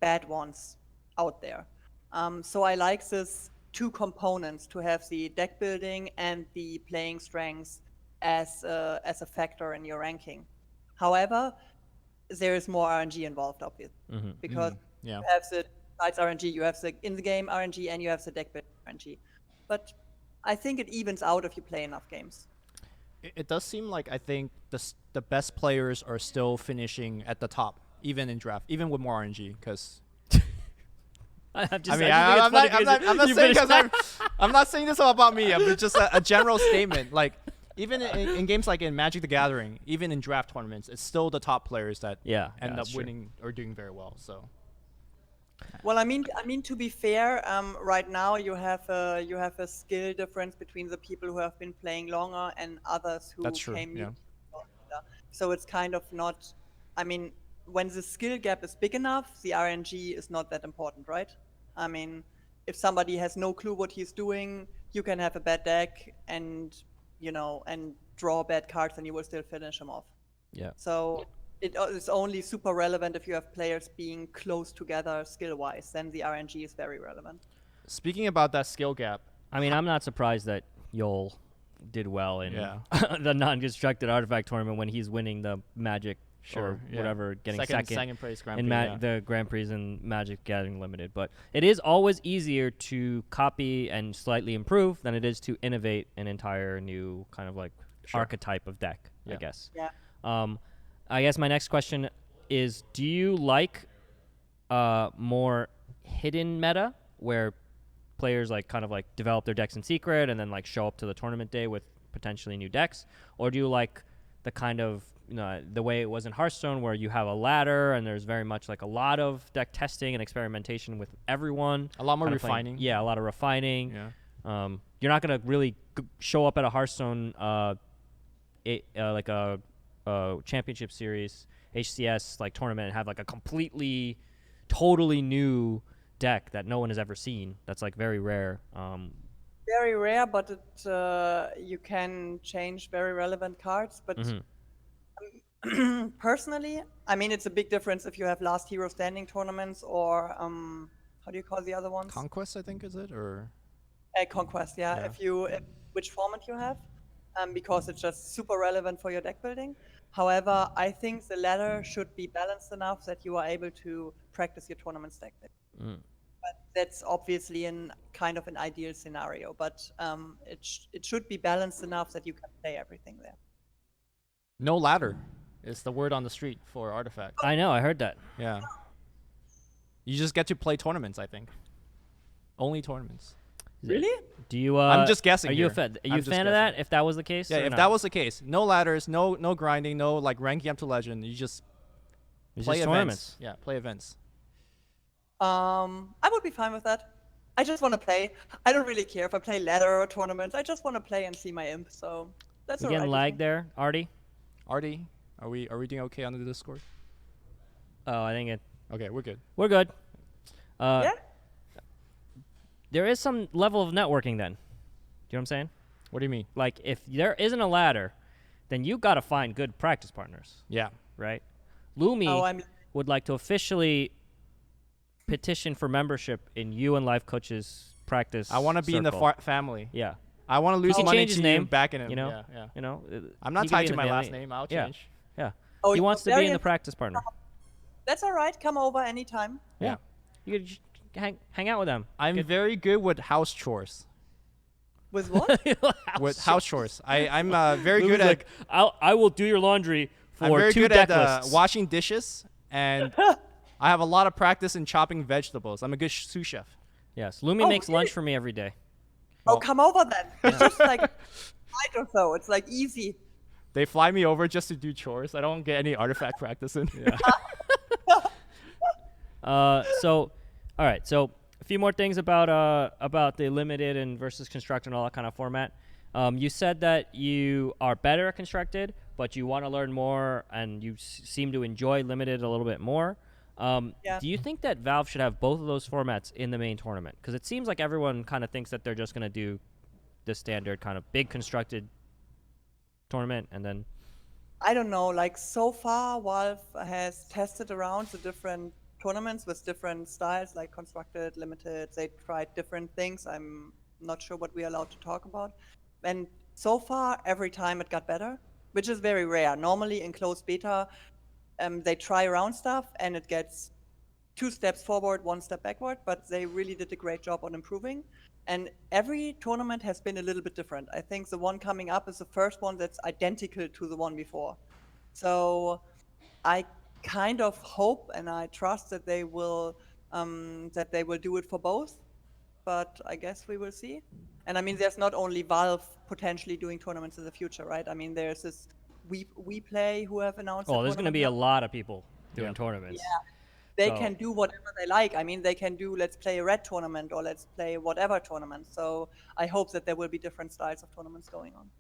bad ones out there. So I like this two components, to have the deck building and the playing strengths as a factor in your ranking. However, there is more RNG involved, obviously, because Yeah. you have the besides RNG, you have the in-the-game RNG, and you have the deck building RNG. But I think it evens out if you play enough games. It does seem like I think the best players are still finishing at the top, even in draft, even with more RNG, because. I'm not saying this all about me. I'm just a general statement. Like, even in games like in Magic the Gathering, even in draft tournaments, it's still the top players that end up winning or doing very well. So. Well, I mean, to be fair, right now you have a skill difference between the people who have been playing longer and others who came new. So it's kind of not. I mean, when the skill gap is big enough, the RNG is not that important, right? I mean, if somebody has no clue what he's doing, you can have a bad deck and draw bad cards, and you will still finish him off. Yeah. So it's only super relevant if you have players being close together skill-wise. Then the RNG is very relevant. Speaking about that skill gap, I mean, I'm not surprised that Yol did well in the non-constructed artifact tournament when he's winning the Magic or whatever, getting second place in the Grand Prix and Magic Gathering Limited. But it is always easier to copy and slightly improve than it is to innovate an entire new kind of like archetype of deck, I guess. Yeah. I guess my next question is, do you like more hidden meta where players kind of develop their decks in secret and then show up to the tournament day with potentially new decks? Or do you like the kind of, the way it was in Hearthstone where you have a ladder and there's very much a lot of deck testing and experimentation with everyone? A lot more refining. A lot of refining. Yeah. You're not going to really show up at a Hearthstone championship series HCS tournament and have a completely totally new deck that no one has ever seen. That's very rare. Very rare, but you can change very relevant cards. But personally, I mean, it's a big difference if you have last hero standing tournaments or how do you call the other ones? Conquest, I think, is it? Or Conquest, yeah. Which format you have. Because it's just super relevant for your deck building. However, I think the ladder should be balanced enough that you are able to practice your tournament deck. But that's obviously kind of an ideal scenario. But it should be balanced enough that you can play everything there. No ladder is the word on the street for Artifact. I know, I heard that. Yeah. You just get to play tournaments, I think. Only tournaments. Really? Do you? I'm just guessing. Are you a fan of that? If that was the case? Yeah. If that was the case, no ladders, no grinding, no ranking up to legend. You just play events. Tournaments. Yeah, play events. I would be fine with that. I just want to play. I don't really care if I play ladder or tournaments. I just want to play and see my imp. So that's alright. You getting lag there, Artie? Artie, are we doing okay on the Discord? Oh, I think it. Okay, we're good. We're good. Yeah. There is some level of networking then. Do you know what I'm saying? What do you mean? If there isn't a ladder, then you got to find good practice partners. Yeah. Right? Lumi would like to officially petition for membership in you and Lifecoach's practice. I want to be in the family. Yeah. I want to lose money change his to name, you back in him. You know? Yeah. I'm not tied to my last name. I'll change. Yeah. Oh, he wants to be in the practice partner. That's all right. Come over anytime. Yeah. You could hang out with them. I'm very good with house chores. With what? With house chores. I'm very good at. I will do your laundry for I'm very 2 good deck at lists. washing dishes, and I have a lot of practice in chopping vegetables. I'm a good sous chef. Yes. Lumi makes lunch for me every day. Oh, come over then. It's just night or so. It's easy. They fly me over just to do chores. I don't get any artifact practice in. Yeah. So, all right. So a few more things about the limited and versus constructed and all that kind of format. You said that you are better at constructed, but you want to learn more, and you seem to enjoy limited a little bit more. Yeah. Do you think that Valve should have both of those formats in the main tournament? Because it seems like everyone kind of thinks that they're just going to do the standard kind of big constructed tournament, and then I don't know. Like so far, Valve has tested around the different tournaments with different styles, like constructed, limited. They tried different things. I'm not sure what we're allowed to talk about. And so far, every time it got better, which is very rare. Normally in closed beta, they try around stuff and it gets 2 steps forward, 1 step backward, but they really did a great job on improving. And every tournament has been a little bit different. I think the one coming up is the first one that's identical to the one before. So I kind of hope and I trust that they will do it for both. But I guess we will see. And I mean, there's not only Valve potentially doing tournaments in the future, right? I mean, there's this We Play who have announced. oh, there's going to be a lot of people doing tournaments. Yeah. They can do whatever they like. I mean, they can do let's play a red tournament or let's play whatever tournament. So I hope that there will be different styles of tournaments going on.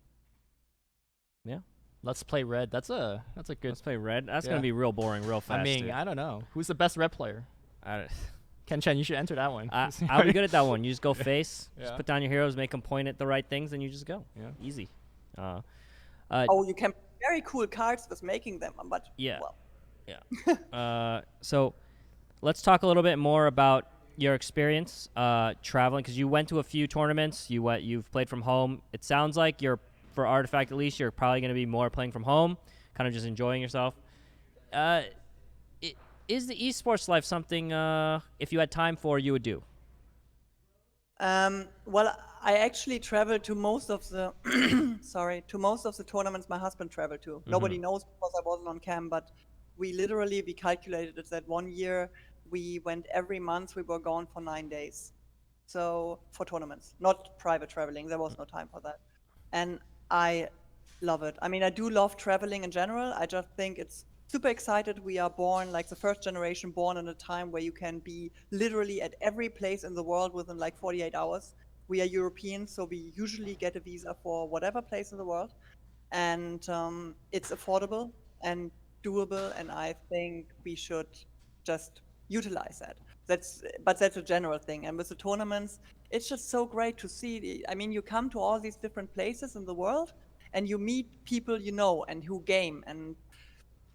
Yeah. Let's play red. That's a good. Let's play red. That's going to be real boring, real fast. I mean, too. I don't know. Who's the best red player? Ken Chen, you should enter that one. I'll be good at that one. You just go face, Yeah. just put down your heroes, make them point at the right things, and you just go. Yeah. Easy. You can very cool cards with making them, but Yeah. well. Yeah. So let's talk a little bit more about your experience traveling, because you went to a few tournaments. You've played from home. It sounds like for Artifact at least, you're probably going to be more playing from home, kind of just enjoying yourself. Is the esports life something, if you had time for, you would do? Well, I actually traveled to most of the tournaments my husband traveled to. Nobody knows because I wasn't on cam, but we calculated it that 1 year we went every month. We were gone for 9 days. So for tournaments, not private traveling. There was no time for that. And I love it. I mean, I do love traveling in general. I just think it's super excited. We are born, like the first generation born in a time where you can be literally at every place in the world within like 48 hours. We are Europeans, so we usually get a visa for whatever place in the world. And it's affordable and doable, and I think we should just utilize that. But that's a general thing. And with the tournaments, it's just so great to see. I mean, you come to all these different places in the world and you meet people you know and who game, and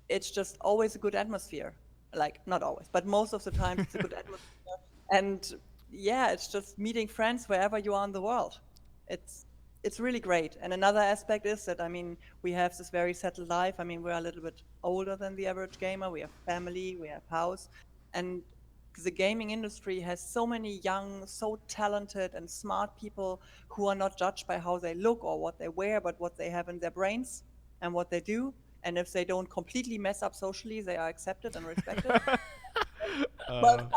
it's just always a good atmosphere. Like, not always, but most of the time it's a good atmosphere. And yeah, it's just meeting friends wherever you are in the world. It's really great. And another aspect is that, I mean, we have this very settled life. I mean, we're a little bit older than the average gamer. We have family, we have house. And the gaming industry has so many young, so talented and smart people who are not judged by how they look or what they wear, but what they have in their brains and what they do. And if they don't completely mess up socially, they are accepted and respected. But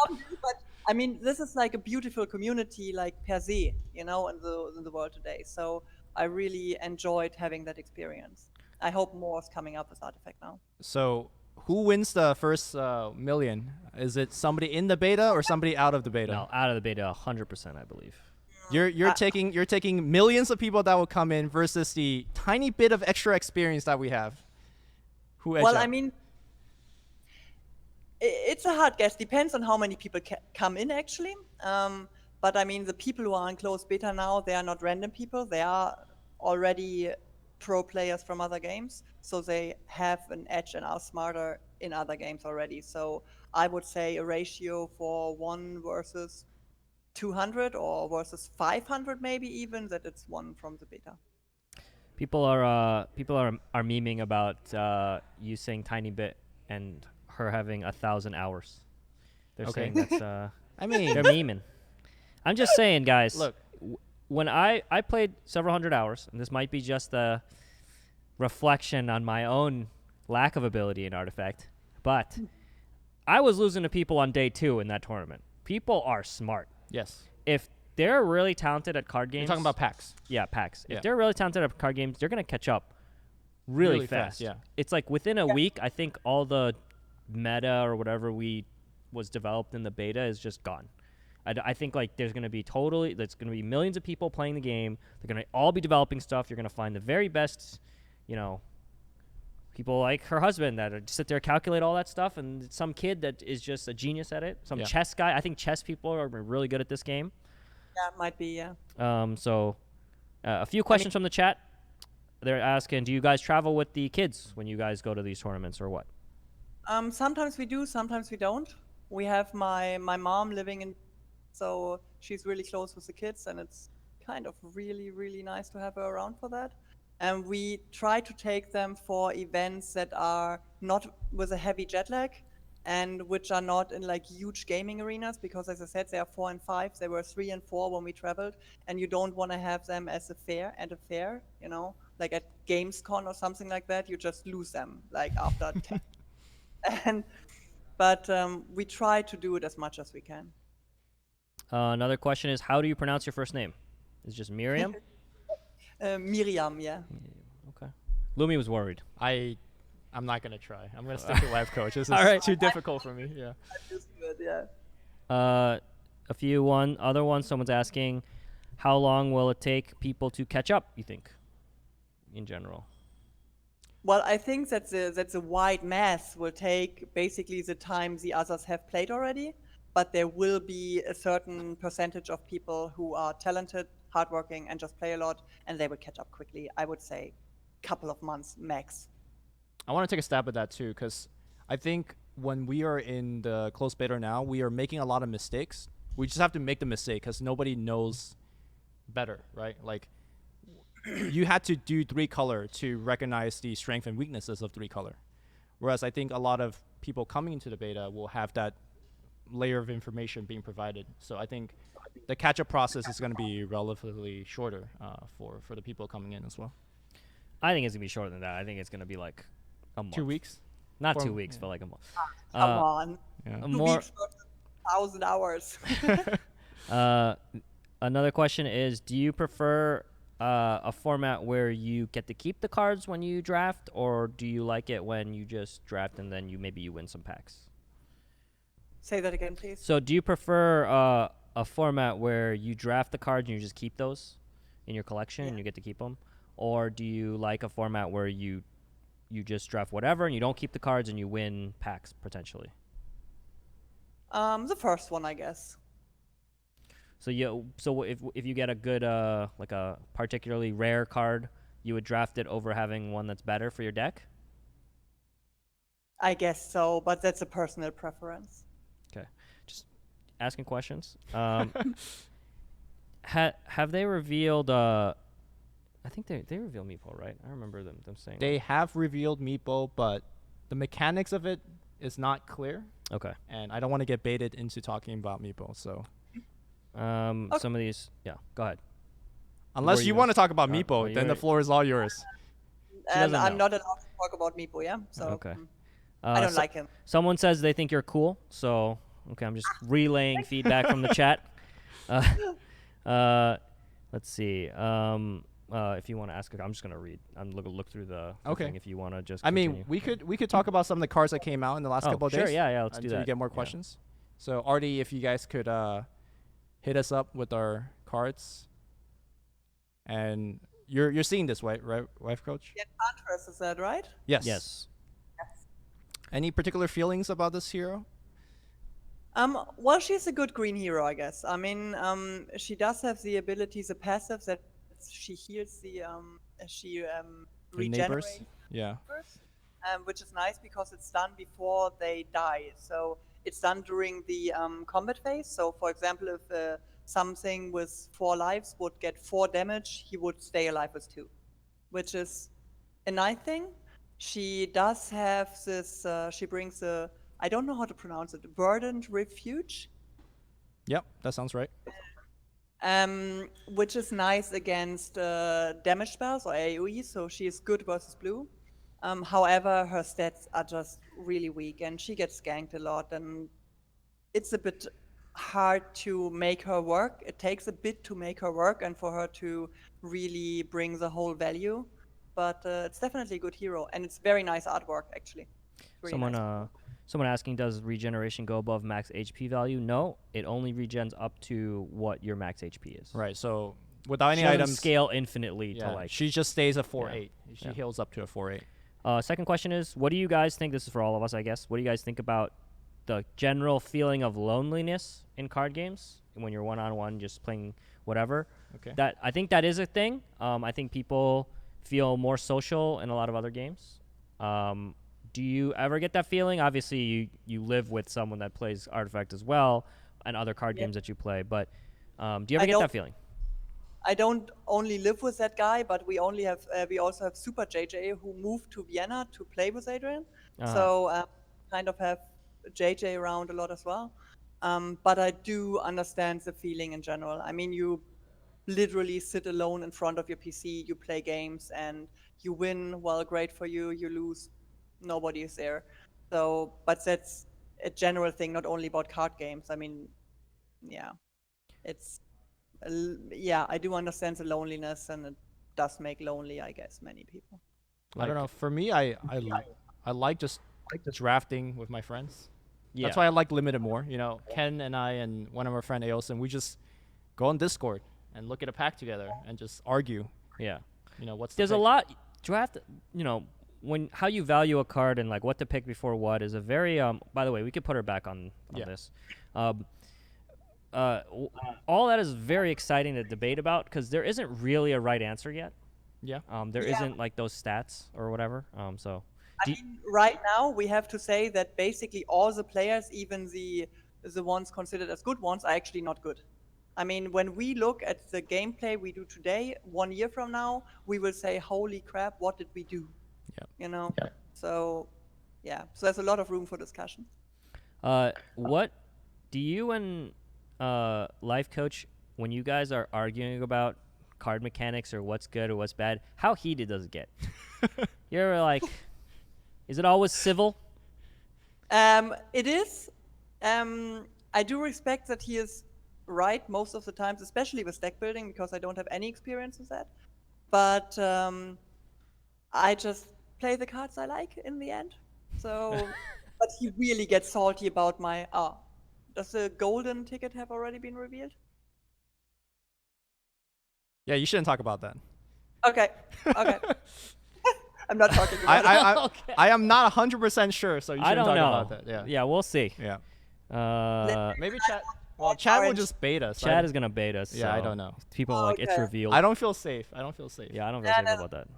I mean, this is like a beautiful community, like per se, you know, in the world today. So I really enjoyed having that experience. I hope more is coming up with Artifact now. So who wins the first million? Is it somebody in the beta or somebody out of the beta? No, out of the beta, 100%, I believe. You're taking millions of people that will come in versus the tiny bit of extra experience that we have. Well, I mean, it's a hard guess. Depends on how many people come in, actually. But I mean, the people who are in closed beta now, they are not random people. They are already pro players from other games. So they have an edge and are smarter in other games already. So I would say a ratio for 1 versus 200 or versus 500 maybe even, that it's 1 from the beta. People are memeing about you saying tiny bit and her having 1,000 hours. They're saying that's I mean, they're memeing. I'm just saying, guys. Look, when I played several hundred hours, and this might be just a reflection on my own lack of ability in Artifact, but I was losing to people on day 2 in that tournament. People are smart. yes. If they're really talented at card games. You're talking about packs. Yeah, packs. Yeah. If they're really talented at card games, they're going to catch up really fast. Yeah. It's like within a week, I think all the meta or whatever we was developed in the beta is just gone. I think like there's going to be millions of people playing the game. They're going to all be developing stuff. You're going to find the very best, people like her husband that sit there, calculate all that stuff, and some kid that is just a genius at it. Some chess guy. I think chess people are really good at this game. Yeah, it might be, yeah. So a few questions from the chat. They're asking, do you guys travel with the kids when you guys go to these tournaments or what? Sometimes we do, sometimes we don't. We have my mom living in, so she's really close with the kids, and it's kind of really, really nice to have her around for that. And we try to take them for events that are not with a heavy jet lag and which are not in like huge gaming arenas, because as I said, they are 4 and 5. They were 3 and 4 when we traveled, and you don't want to have them as a fair, like at Gamescom or something like that. You just lose them like after 10. But we try to do it as much as we can. Another question is, how do you pronounce your first name? Is it just Miriam? Miriam, yeah. Okay. Lumi was worried. I'm not gonna try. I'm gonna stick to Wifecoach. This is right. too difficult for me. Yeah. That's good, yeah. A few other ones. Someone's asking, how long will it take people to catch up, you think, in general? Well, I think that the wide mass will take basically the time the others have played already, but there will be a certain percentage of people who are talented, hardworking, and just play a lot, and they will catch up quickly. I would say a couple of months max. I want to take a stab at that too, because I think when we are in the closed beta now, we are making a lot of mistakes. We just have to make the mistake because nobody knows better, right? Like, you had to do 3-color to recognize the strength and weaknesses of 3-color. Whereas I think a lot of people coming into the beta will have that layer of information being provided. So I think the catch-up process is going to be relatively shorter for the people coming in as well. I think it's going to be shorter than that. I think it's going to be like a month. 2 weeks? Not 2 weeks, but like a month. Come on. Yeah. 2 weeks, 1,000 hours. Another question is, do you prefer a format where you get to keep the cards when you draft, or do you like it when you just draft and then maybe you win some packs? Say that again, please. So do you prefer a format where you draft the cards and you just keep those in your collection and you get to keep them? Or do you like a format where you just draft whatever and you don't keep the cards and you win packs potentially? The first one, I guess. So if you get a good like a particularly rare card, you would draft it over having one that's better for your deck? I guess so, but that's a personal preference. Okay. Just asking questions. Have they revealed I think they revealed Meepo, right? I remember them saying They have revealed Meepo, but the mechanics of it is not clear. Okay. And I don't want to get baited into talking about Meepo, so some of these, go ahead. Unless you want to talk about Meepo, then the floor is all yours. And I'm not allowed to talk about Meepo, yeah? So okay. I don't like him. Someone says they think you're cool, so okay, I'm just relaying feedback from the chat. Let's see. If you want to ask, I'm just gonna read. I'm look through the thing if you want to just. Continue. I mean, we could talk about some of the cards that came out in the last couple of days. Sure, yeah, let's do that. Until we get more questions. So Artie, if you guys could hit us up with our cards, and you're seeing this, right, Wifecoach? Yeah, Contrast, is that right? Yes. Yes. Any particular feelings about this hero? Well, she's a good green hero, I guess. I mean, she does have the abilities, the passive that she heals regenerates. Yeah. Which is nice because it's done before they die. So it's done during the combat phase. So, for example, if something with 4 lives would get 4 damage, he would stay alive with 2, which is a nice thing. She does have this, she brings I don't know how to pronounce it, Verdant Refuge. Yep, that sounds right. Which is nice against damage spells or AoE, so she is good versus blue. However, her stats are just really weak, and she gets ganked a lot, and it's a bit hard to make her work. It takes a bit to make her work and for her to really bring the whole value. But it's definitely a good hero, and it's very nice artwork, actually. Really nice. Someone asking, does regeneration go above max HP value? No, it only regens up to what your max HP is. Right. So without any She doesn't items, scale infinitely to like. she just stays a 4/8. She Yeah. heals up to a 4/8. Second question is, what do you guys think? This is for all of us, I guess. What do you guys think about the general feeling of loneliness in card games when you're one-on-one, just playing whatever? Okay. That I think that is a thing. I think people feel more social in a lot of other games. Do you ever get that feeling? Obviously, you live with someone that plays Artifact as well, and other card games that you play. But do you ever get that feeling? I don't only live with that guy, but we also have Super JJ who moved to Vienna to play with Adrian. So kind of have JJ around a lot as well. But I do understand the feeling in general. I mean, you literally sit alone in front of your PC, you play games, and you win, well, great for you. You lose, nobody is there. So, but that's a general thing, not only about card games. I mean, yeah, I do understand the loneliness, and it does make lonely, I guess, many people. I don't know. For me, I like just drafting with my friends. Yeah. That's why I like limited more. You know, Ken and I and one of our friend Aosin, we just go on Discord and look at a pack together and just argue. Yeah. You know, There's a lot draft. You know, how you value a card and like what to pick before what is a very. By the way, we could put her back on this. All that is very exciting to debate about because there isn't really a right answer yet. Yeah. There isn't like those stats or whatever. I mean, right now we have to say that basically all the players, even the ones considered as good ones, are actually not good. I mean, when we look at the gameplay we do today, 1 year from now, we will say, "Holy crap, what did we do?" Yeah. You know. Yeah. So there's a lot of room for discussion. What do you and Lifecoach, when you guys are arguing about card mechanics or what's good or what's bad, how heated does it get? You're like, is it always civil? It is. I do respect that he is right most of the times, especially with deck building, because I don't have any experience with that. But I just play the cards I like in the end. So, but he really gets salty about my. Does the golden ticket have already been revealed? Yeah, you shouldn't talk about that. Okay. I'm not talking about it. I am not 100% sure, so you shouldn't talk know. about that. Yeah, we'll see. Yeah. Maybe chat. Well, chat will just bait us. Chat is gonna bait us. Yeah, so I don't know. People are like, it's revealed. I don't feel safe. Yeah, I don't feel safe about that.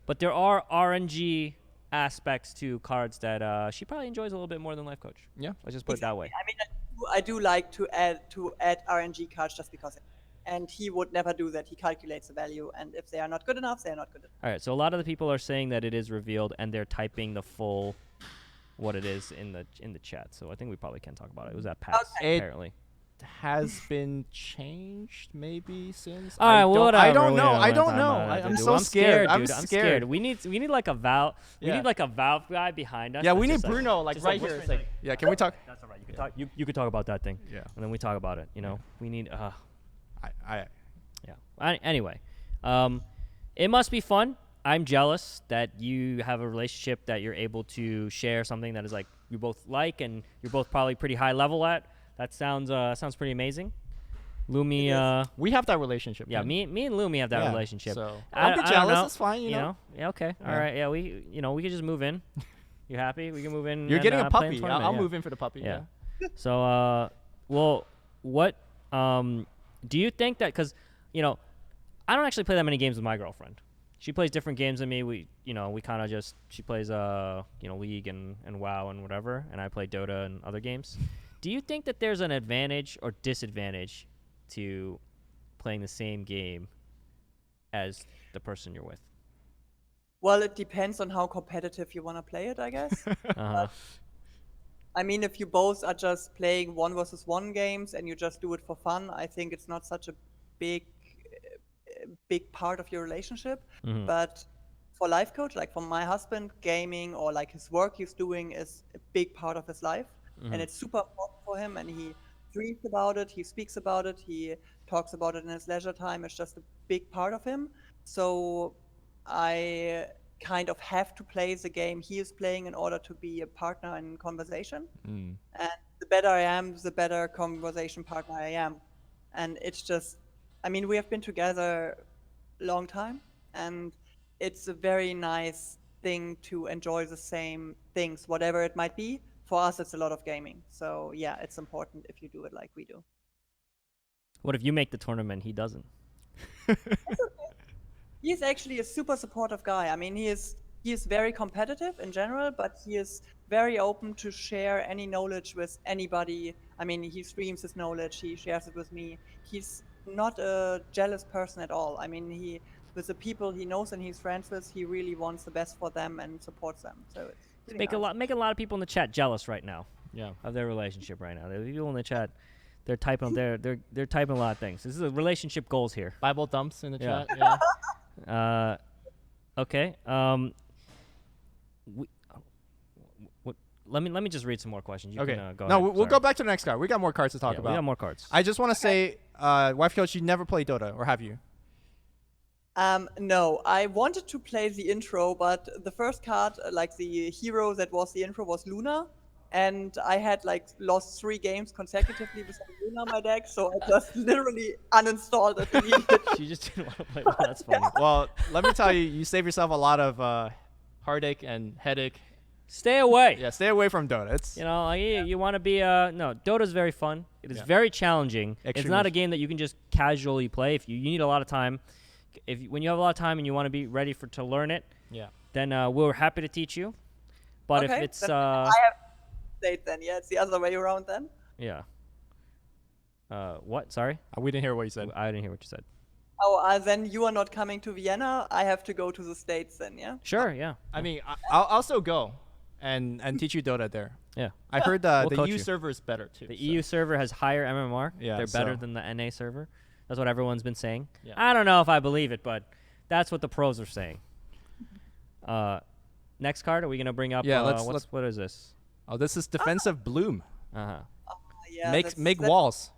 But there are RNG aspects to cards that she probably enjoys a little bit more than Lifecoach. Yeah. Let's just put it that way. I mean, I do like to add RNG cards just because, and he would never do that. He calculates the value, and if they are not good enough, they are not good enough. All right, so a lot of the people are saying that it is revealed, and they're typing the full what it is in the chat. So I think we probably can talk about it. It was at PAX, apparently. Has been changed maybe since. All right, whatever. I don't know. I'm so scared. I'm scared. We need like a Valve. We need like a Valve guy behind us. Yeah, we need Bruno like right here. It's like, yeah, can we talk? That's all right. You can talk. You could talk about that thing. Yeah. And then we talk about it. You know, we need. Yeah. Anyway, it must be fun. I'm jealous that you have a relationship that you're able to share something that is like you both like and you're both probably pretty high level at. That sounds pretty amazing. Lumi, we have that relationship. Yeah, me and Lumi have that relationship. So I'm jealous. It's fine, you know. Yeah, okay. Yeah. All right. Yeah, we could just move in. You happy? We can move in. You're getting a puppy. I'll yeah. move in for the puppy. Yeah. So, well, what do you think that? Because I don't actually play that many games with my girlfriend. She plays different games than me. We kind of just she plays League and WoW and whatever, and I play Dota and other games. Do you think that there's an advantage or disadvantage to playing the same game as the person you're with? Well, it depends on how competitive you want to play it, I guess. I mean, if you both are just playing 1v1 games and you just do it for fun, I think it's not such a big part of your relationship. Mm-hmm. But for Lifecoach, like for my husband, gaming or like his work he's doing is a big part of his life. Mm-hmm. And it's super important for him, and he dreams about it, he speaks about it, he talks about it in his leisure time. It's just a big part of him. So I kind of have to play the game he is playing in order to be a partner in conversation. And the better I am, the better conversation partner I am. And it's just, I mean, we have been together a long time, and it's a very nice thing to enjoy the same things, whatever it might be. For us, it's a lot of gaming. So yeah, it's important if you do it like we do. What if you make the tournament, he doesn't? He's actually a super supportive guy. I mean, he is very competitive in general, but he is very open to share any knowledge with anybody. I mean, he streams his knowledge, he shares it with me. He's not a jealous person at all. I mean, with the people he knows and he's friends with, he really wants the best for them and supports them. So it's really nice. Making a lot of people in the chat jealous right now. Yeah. Of their relationship right now. The people in the chat, they're typing they're typing a lot of things. This is a relationship goals here. Bible dumps in the Yeah. chat. Yeah. Okay. Let me just read some more questions. You Okay. can, go No, ahead. we'll Sorry. go back to the next card. We got more cards to talk Yeah, about. we got more cards. I just want to say, Wifecoach, you never played Dota, or have you? No, I wanted to play the intro, but the first card, like the hero that was the intro, was Luna. And I had lost 3 games consecutively with Luna on my deck, so I just literally uninstalled it immediately. She just didn't want to play. Well, that's funny. Well, let me tell you, you save yourself a lot of heartache and headache. Stay away. Yeah, stay away from Dota. It's You know, you want to be no. Dota's very fun. It is Yeah. very challenging. It's Extremely. not a game that you can just casually play. If you need a lot of time, when you have a lot of time and you want to be ready to learn it, yeah. then we're happy to teach you. But Okay, if it's then I have played then. Yeah, it's the other way around then. yeah. What? Sorry, We didn't hear what you said. I didn't hear what you said. Oh, then you are not coming to Vienna. I have to go to the States then. Yeah. Sure, yeah. I mean, I'll still go and teach you Dota there. Yeah. I heard We'll the coach EU you. server is better too. The so. EU server has higher MMR. Yeah, They're better so- than the NA server. That's what everyone's been saying. Yeah. I don't know if I believe it, but that's what the pros are saying. Next card, are we gonna bring up? Yeah, what is this? Oh, this is defensive bloom. Uh-huh. Yeah. Make walls.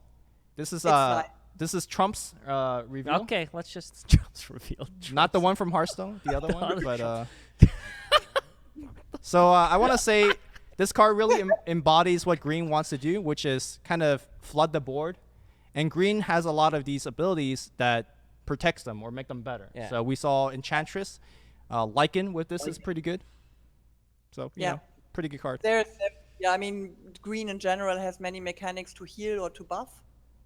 This is nice. this is Trump's reveal. Okay, let's just Trump's reveal. Not the one from Hearthstone, the other one, but so I want to say this card really embodies what Green wants to do, which is kind of flood the board, and Green has a lot of these abilities that protects them or make them better. Yeah. So we saw Enchantress, Lycan with this is pretty good. So you Yeah. know, pretty good card. I mean, green in general has many mechanics to heal or to buff.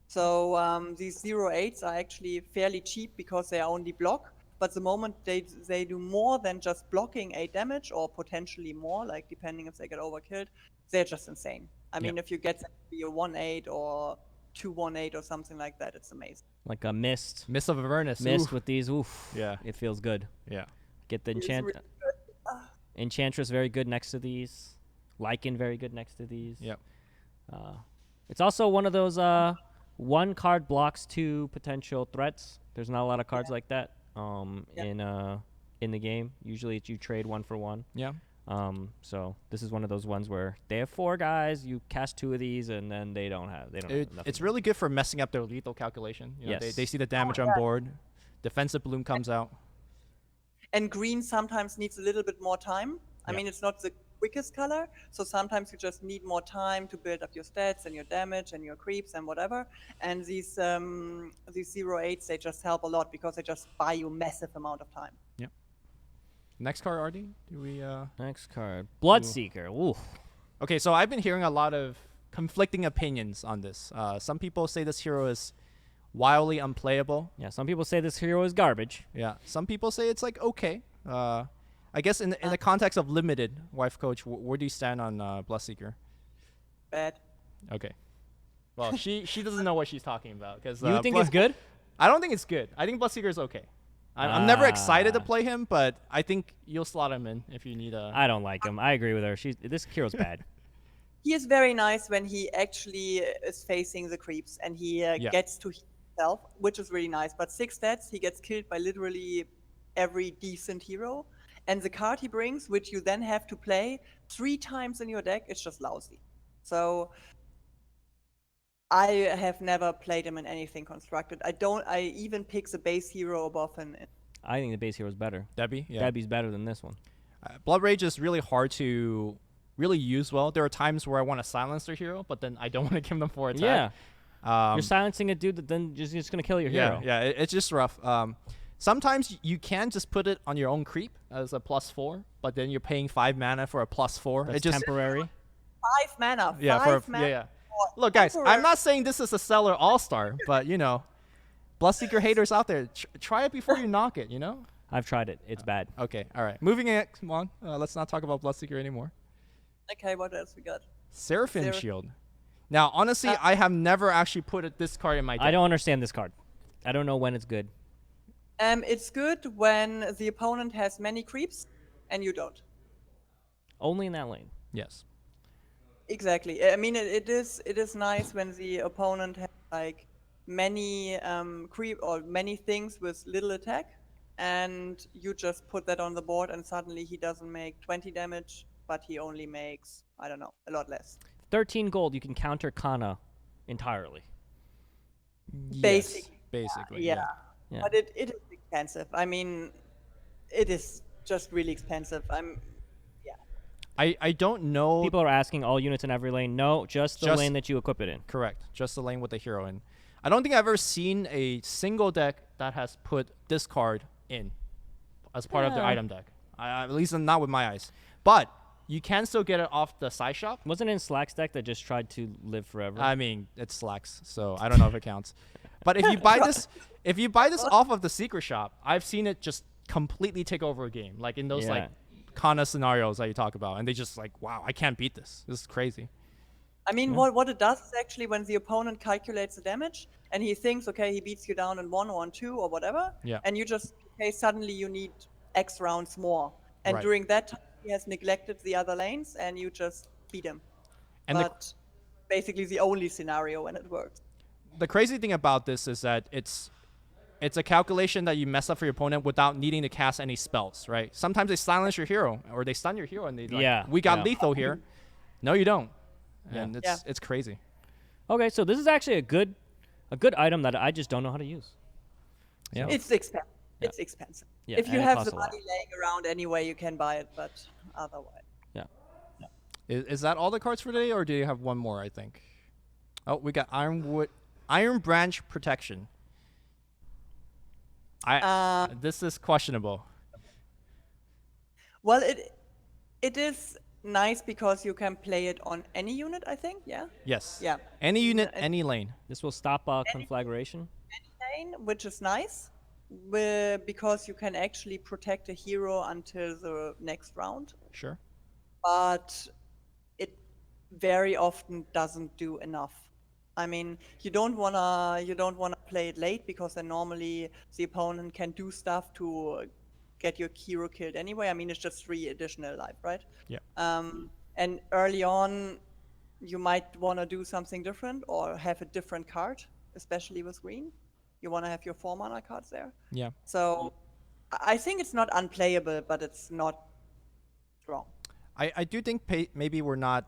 So these 0/8s are actually fairly cheap because they only block. But the moment they do more than just blocking 8 damage or potentially more, like depending if they get overkilled, they're just insane. I mean, if you get them to be a 1/8 or 2/1/8 or something like that, it's amazing. Like a mist. Mist of Avernus. Mist Oof. with these. Oof. Yeah. It feels good. Yeah. Get the It's really good. Enchantress very good next to these. Lycan very good next to these. Yep. It's also one of those one card blocks 2 potential threats. There's not a lot of cards like that in the game. Usually you trade 1 for 1. Yeah. So this is one of those ones where they have 4 guys, you cast 2 of these, and then they don't have nothing. It's really good for messing up their lethal calculation. You know, Yes. they see the damage on board. Defensive bloom comes out. And green sometimes needs a little bit more time. I Yeah. mean, it's not the quickest color, so sometimes you just need more time to build up your stats and your damage and your creeps and whatever. And these 0/8s, they just help a lot because they just buy you massive amount of time. Next card, Artie. Do we? Next card, Bloodseeker. Ooh. Okay, so I've been hearing a lot of conflicting opinions on this. Some people say this hero is wildly unplayable. Yeah, some people say this hero is garbage. Yeah. Some people say it's like okay. I guess in the context of limited, Wifecoach, where do you stand on Bloodseeker? Bad. Okay. Well, she doesn't know what she's talking about because You think it's good? I don't think it's good. I think Bloodseeker is okay. I'm never excited to play him, but I think you'll slot him in if you need a. I don't like him. I agree with her. This hero's bad. He is very nice when he actually is facing the creeps and he gets to himself, which is really nice. But 6 stats, he gets killed by literally every decent hero. And the card he brings, which you then have to play 3 times in your deck, it's just lousy. So I have never played him in anything constructed. I even pick the base hero above him. I think the base hero is better. Debbie? Yeah. Debbie's better than this one. Blood Rage is really hard to really use well. There are times where I want to silence their hero, but then I don't want to give them 4 attack. Yeah. You're silencing a dude that then just going to kill your hero. Yeah, it's just rough. Sometimes you can just put it on your own creep as a +4, but then you're paying 5 mana for a +4. That's temporary. 5 mana. Yeah, 5 mana. Yeah. Look, guys, I'm not saying this is a seller all-star, but, Bloodseeker haters out there, try it before you knock it, I've tried it. It's bad. Okay, all right. Moving it. Come on. Let's not talk about Bloodseeker anymore. Okay, what else we got? Seraphim Shield. Now, honestly, I have never actually put this card in my deck. I don't understand this card. I don't know when it's good. It's good when the opponent has many creeps and you don't. Only in that lane. Yes. Exactly. I mean, it is nice when the opponent has like many creep or many things with little attack, and you just put that on the board, and suddenly he doesn't make 20 damage, but he only makes, I don't know, a lot less. 13 gold, you can counter Kana entirely. Basically. Yeah. But it is expensive. I mean, it is just really expensive. I don't know. People are asking all units in every lane. No, just the lane that you equip it in. Correct. Just the lane with the hero in. I don't think I've ever seen a single deck that has put this card in as part of their item deck. At least not with my eyes. But you can still get it off the side shop. Wasn't it in Slack's deck that just tried to live forever? I mean, it's Slack's, so I don't know if it counts. But if you buy this, off of the secret shop, I've seen it just completely take over a game, like in those like Kana scenarios that you talk about, and they just like, wow, I can't beat this. This is crazy. I mean, what it does is actually when the opponent calculates the damage and he thinks, okay, he beats you down in 1 or in 2 or whatever, and you just, okay, suddenly you need X rounds more. And during that time, he has neglected the other lanes and you just beat him. And but basically the only scenario when it works. The crazy thing about this is that it's a calculation that you mess up for your opponent without needing to cast any spells, right? Sometimes they silence your hero or they stun your hero and they like, we got lethal here. No, you don't. And it's crazy. Okay, so this is actually a good item that I just don't know how to use. Yeah. It's expensive. Yeah. It's expensive. Yeah. If you have the money laying around anyway, you can buy it, but otherwise. Yeah. Is that all the cards for today, or do you have one more, I think? Oh, we got Iron Branch Protection. This is questionable. Well, it is nice because you can play it on any unit, I think. Yeah. Yes. Yeah. Any unit, any lane. This will stop conflagration. Any lane, which is nice, because you can actually protect a hero until the next round. Sure. But it very often doesn't do enough. I mean, you don't wanna play it late because then normally the opponent can do stuff to get your hero killed anyway. I mean, it's just 3 additional life, right? Yeah. And early on, you might want to do something different or have a different card, especially with green. You want to have your 4 mana cards there. Yeah. So I think it's not unplayable, but it's not wrong. I do think maybe we're not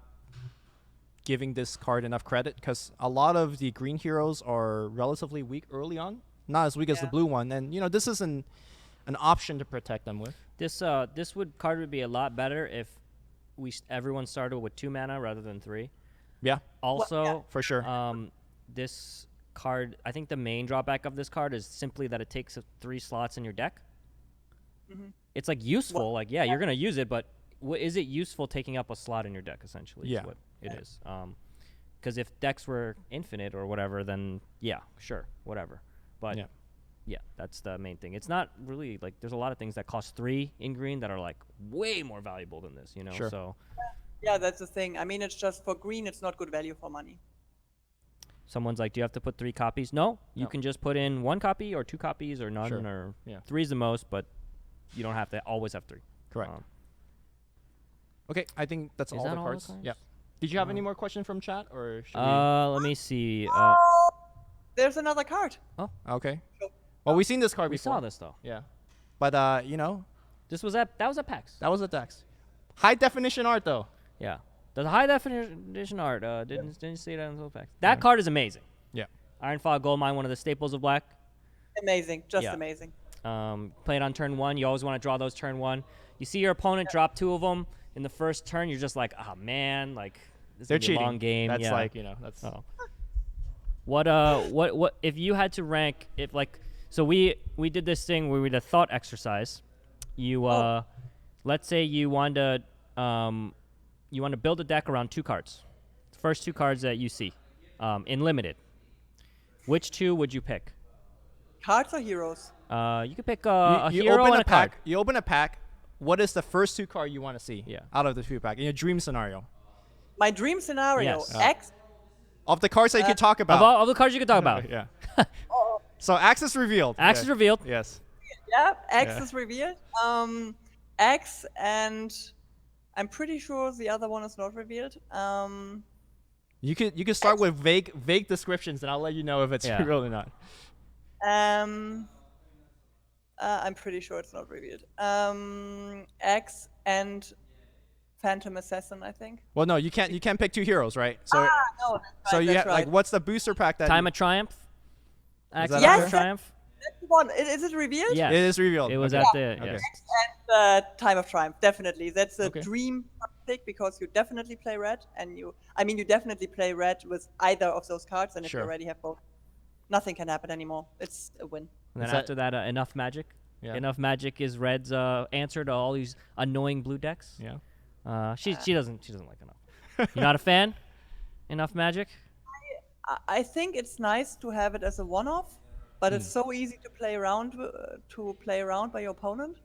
giving this card enough credit because a lot of the green heroes are relatively weak early on, not as weak as the blue one, and this is an option to protect them with. This card would be a lot better if everyone started with 2 mana rather than 3. Yeah. Also, for sure. This card, I think the main drawback of this card is simply that it takes 3 slots in your deck. Mm-hmm. It's like useful, you're gonna use it, but is it useful taking up a slot in your deck? Essentially, is what it is. Because if decks were infinite or whatever, then sure, whatever. But yeah, that's the main thing. It's not really like there's a lot of things that cost 3 in green that are like way more valuable than this, Sure. So yeah, that's the thing. I mean, it's just for green, it's not good value for money. Someone's like, do you have to put 3 copies? No, you can just put in 1 copy or 2 copies or none, or 3 is the most, but you don't have to always have 3. Correct. Okay, I think that's all the cards. Yeah. Did you have any more questions from chat, or should we? Let me see. There's another card. Oh, okay. Well, we've seen this card before. We saw this though. Yeah, but this was that was at PAX. That was at PAX. High definition art though. Yeah, the high definition art didn't see that until PAX. That card is amazing. Yeah. Ironfall Goldmine, one of the staples of Black. Amazing, just amazing. Play it on turn 1. You always want to draw those turn 1. You see your opponent drop 2 of them in the first turn. You're just like, oh man, like this They're is a cheating. long game. That's yeah. like, you know, that's. Oh. What if you had to rank, if like, so we did this thing where we did a thought exercise. You let's say you want to build a deck around 2 cards. The first 2 cards that you see in limited. Which 2 would you pick? Cards or heroes? You could pick a you hero open and a pack. card. You open a pack. What is the first 2 card you want to see? Yeah. Out of the 2 pack in your dream scenario. My dream scenario. Yes. X. Of the cards that you can talk about. Of all the cards you could talk about. Yeah. So Axe is revealed. Axe is revealed. Yes. Yeah, X Yeah. is revealed. X, and I'm pretty sure the other one is not revealed. You could start with vague descriptions, and I'll let you know if it's real or not. I'm pretty sure it's not revealed. X and Phantom Assassin, I think. Well, no, you can't pick 2 heroes, right? So No, that's right, so you that's have, right. like, what's the booster pack that? Time of Triumph. Axe that Time up of there? Triumph. That's the one. Is it revealed? Yes. It is revealed. It was Okay. at the Okay. yes. And Time of Triumph, definitely. That's a Okay. dream pick because you definitely play red, and you definitely play red with either of those cards, and if Sure. you already have both, nothing can happen anymore. It's a win. And then Is that- after that, Enough Magic. Yeah. Enough Magic is Red's answer to all these annoying blue decks. Yeah. She doesn't like Enough. You're not a fan? Enough Magic? I think it's nice to have it as a one-off, but it's so easy to play around by your opponent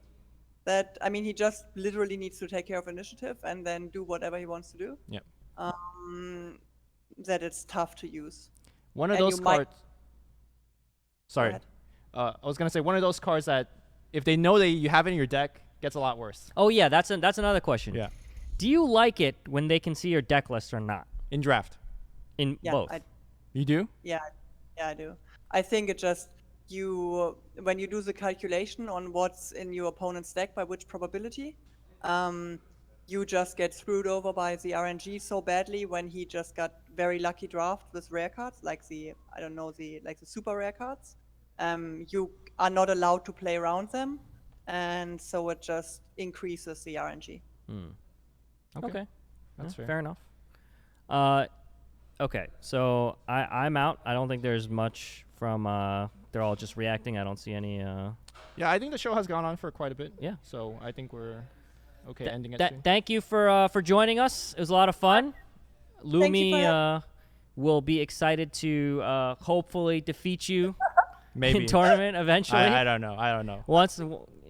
that he just literally needs to take care of initiative and then do whatever he wants to do. Yeah. That it's tough to use. One of And those you might- cards. Sorry. ahead. I was gonna say one of those cards that if they know that you have it in your deck gets a lot worse. Oh yeah, that's another question. Yeah. Do you like it when they can see your deck list or not? In draft. In Yeah, both. You do? Yeah, I do. I think it just when you do the calculation on what's in your opponent's deck by which probability, you just get screwed over by the RNG so badly when he just got very lucky draft with rare cards like the super rare cards. You are not allowed to play around them, and so it just increases the RNG. Okay. That's fair. Fair enough. Okay, so I'm out. I don't think there's much from. They're all just reacting. I don't see any. Yeah, I think the show has gone on for quite a bit. Yeah. So I think we're okay ending it soon. Thank you for joining us. It was a lot of fun. Lumi will be excited to hopefully defeat you Maybe. in tournament eventually. I don't know. Once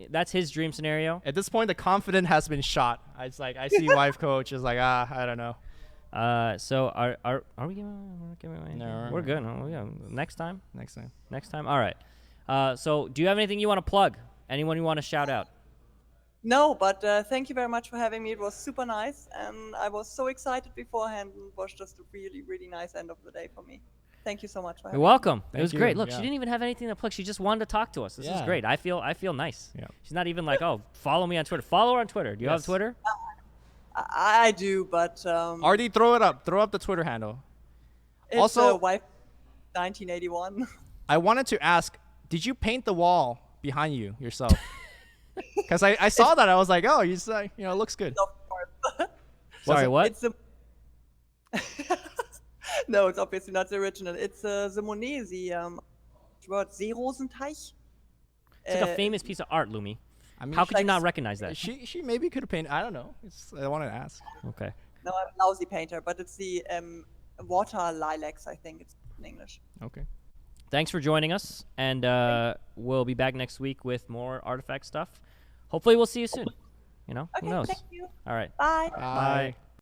that's his dream scenario. At this point, the confidence has been shot. It's like I see Wifecoach is like I don't know. So are we giving away? No, We're good. Oh, yeah. Next time. Next time. All right. So do you have anything you want to plug? Anyone you want to shout out? No, but thank you very much for having me. It was super nice, and I was so excited beforehand, and it was just a really, really nice end of the day for me. Thank you so much for having You're welcome. It Thank was you. great. Look, Yeah. she didn't even have anything to plug. She just wanted to talk to us. This is Yeah. great. I feel nice. Yeah. She's not even like, oh, follow me on Twitter. Follow her on Twitter. Do you have Yes. Twitter? me. I do, but Artie, throw it up. Throw up the Twitter handle. it's also- wife 1981. I wanted to ask, did you paint the wall behind you yourself? Because I saw that. I was like, oh, it looks good. Of course. Sorry, what? It's a no, it's obviously not the original. It's the Monet, the word Seerosenteich. It's like a famous piece of art, Lumi. I mean, How could you like not recognize that? she maybe could have painted. I don't know. I wanted to ask. Okay. No, I'm a lousy painter, but it's the water lilacs, I think it's in English. Okay. Thanks for joining us, and we'll be back next week with more artifact stuff. Hopefully, we'll see you soon. Who Okay, knows? thank you. All right. Bye. Bye.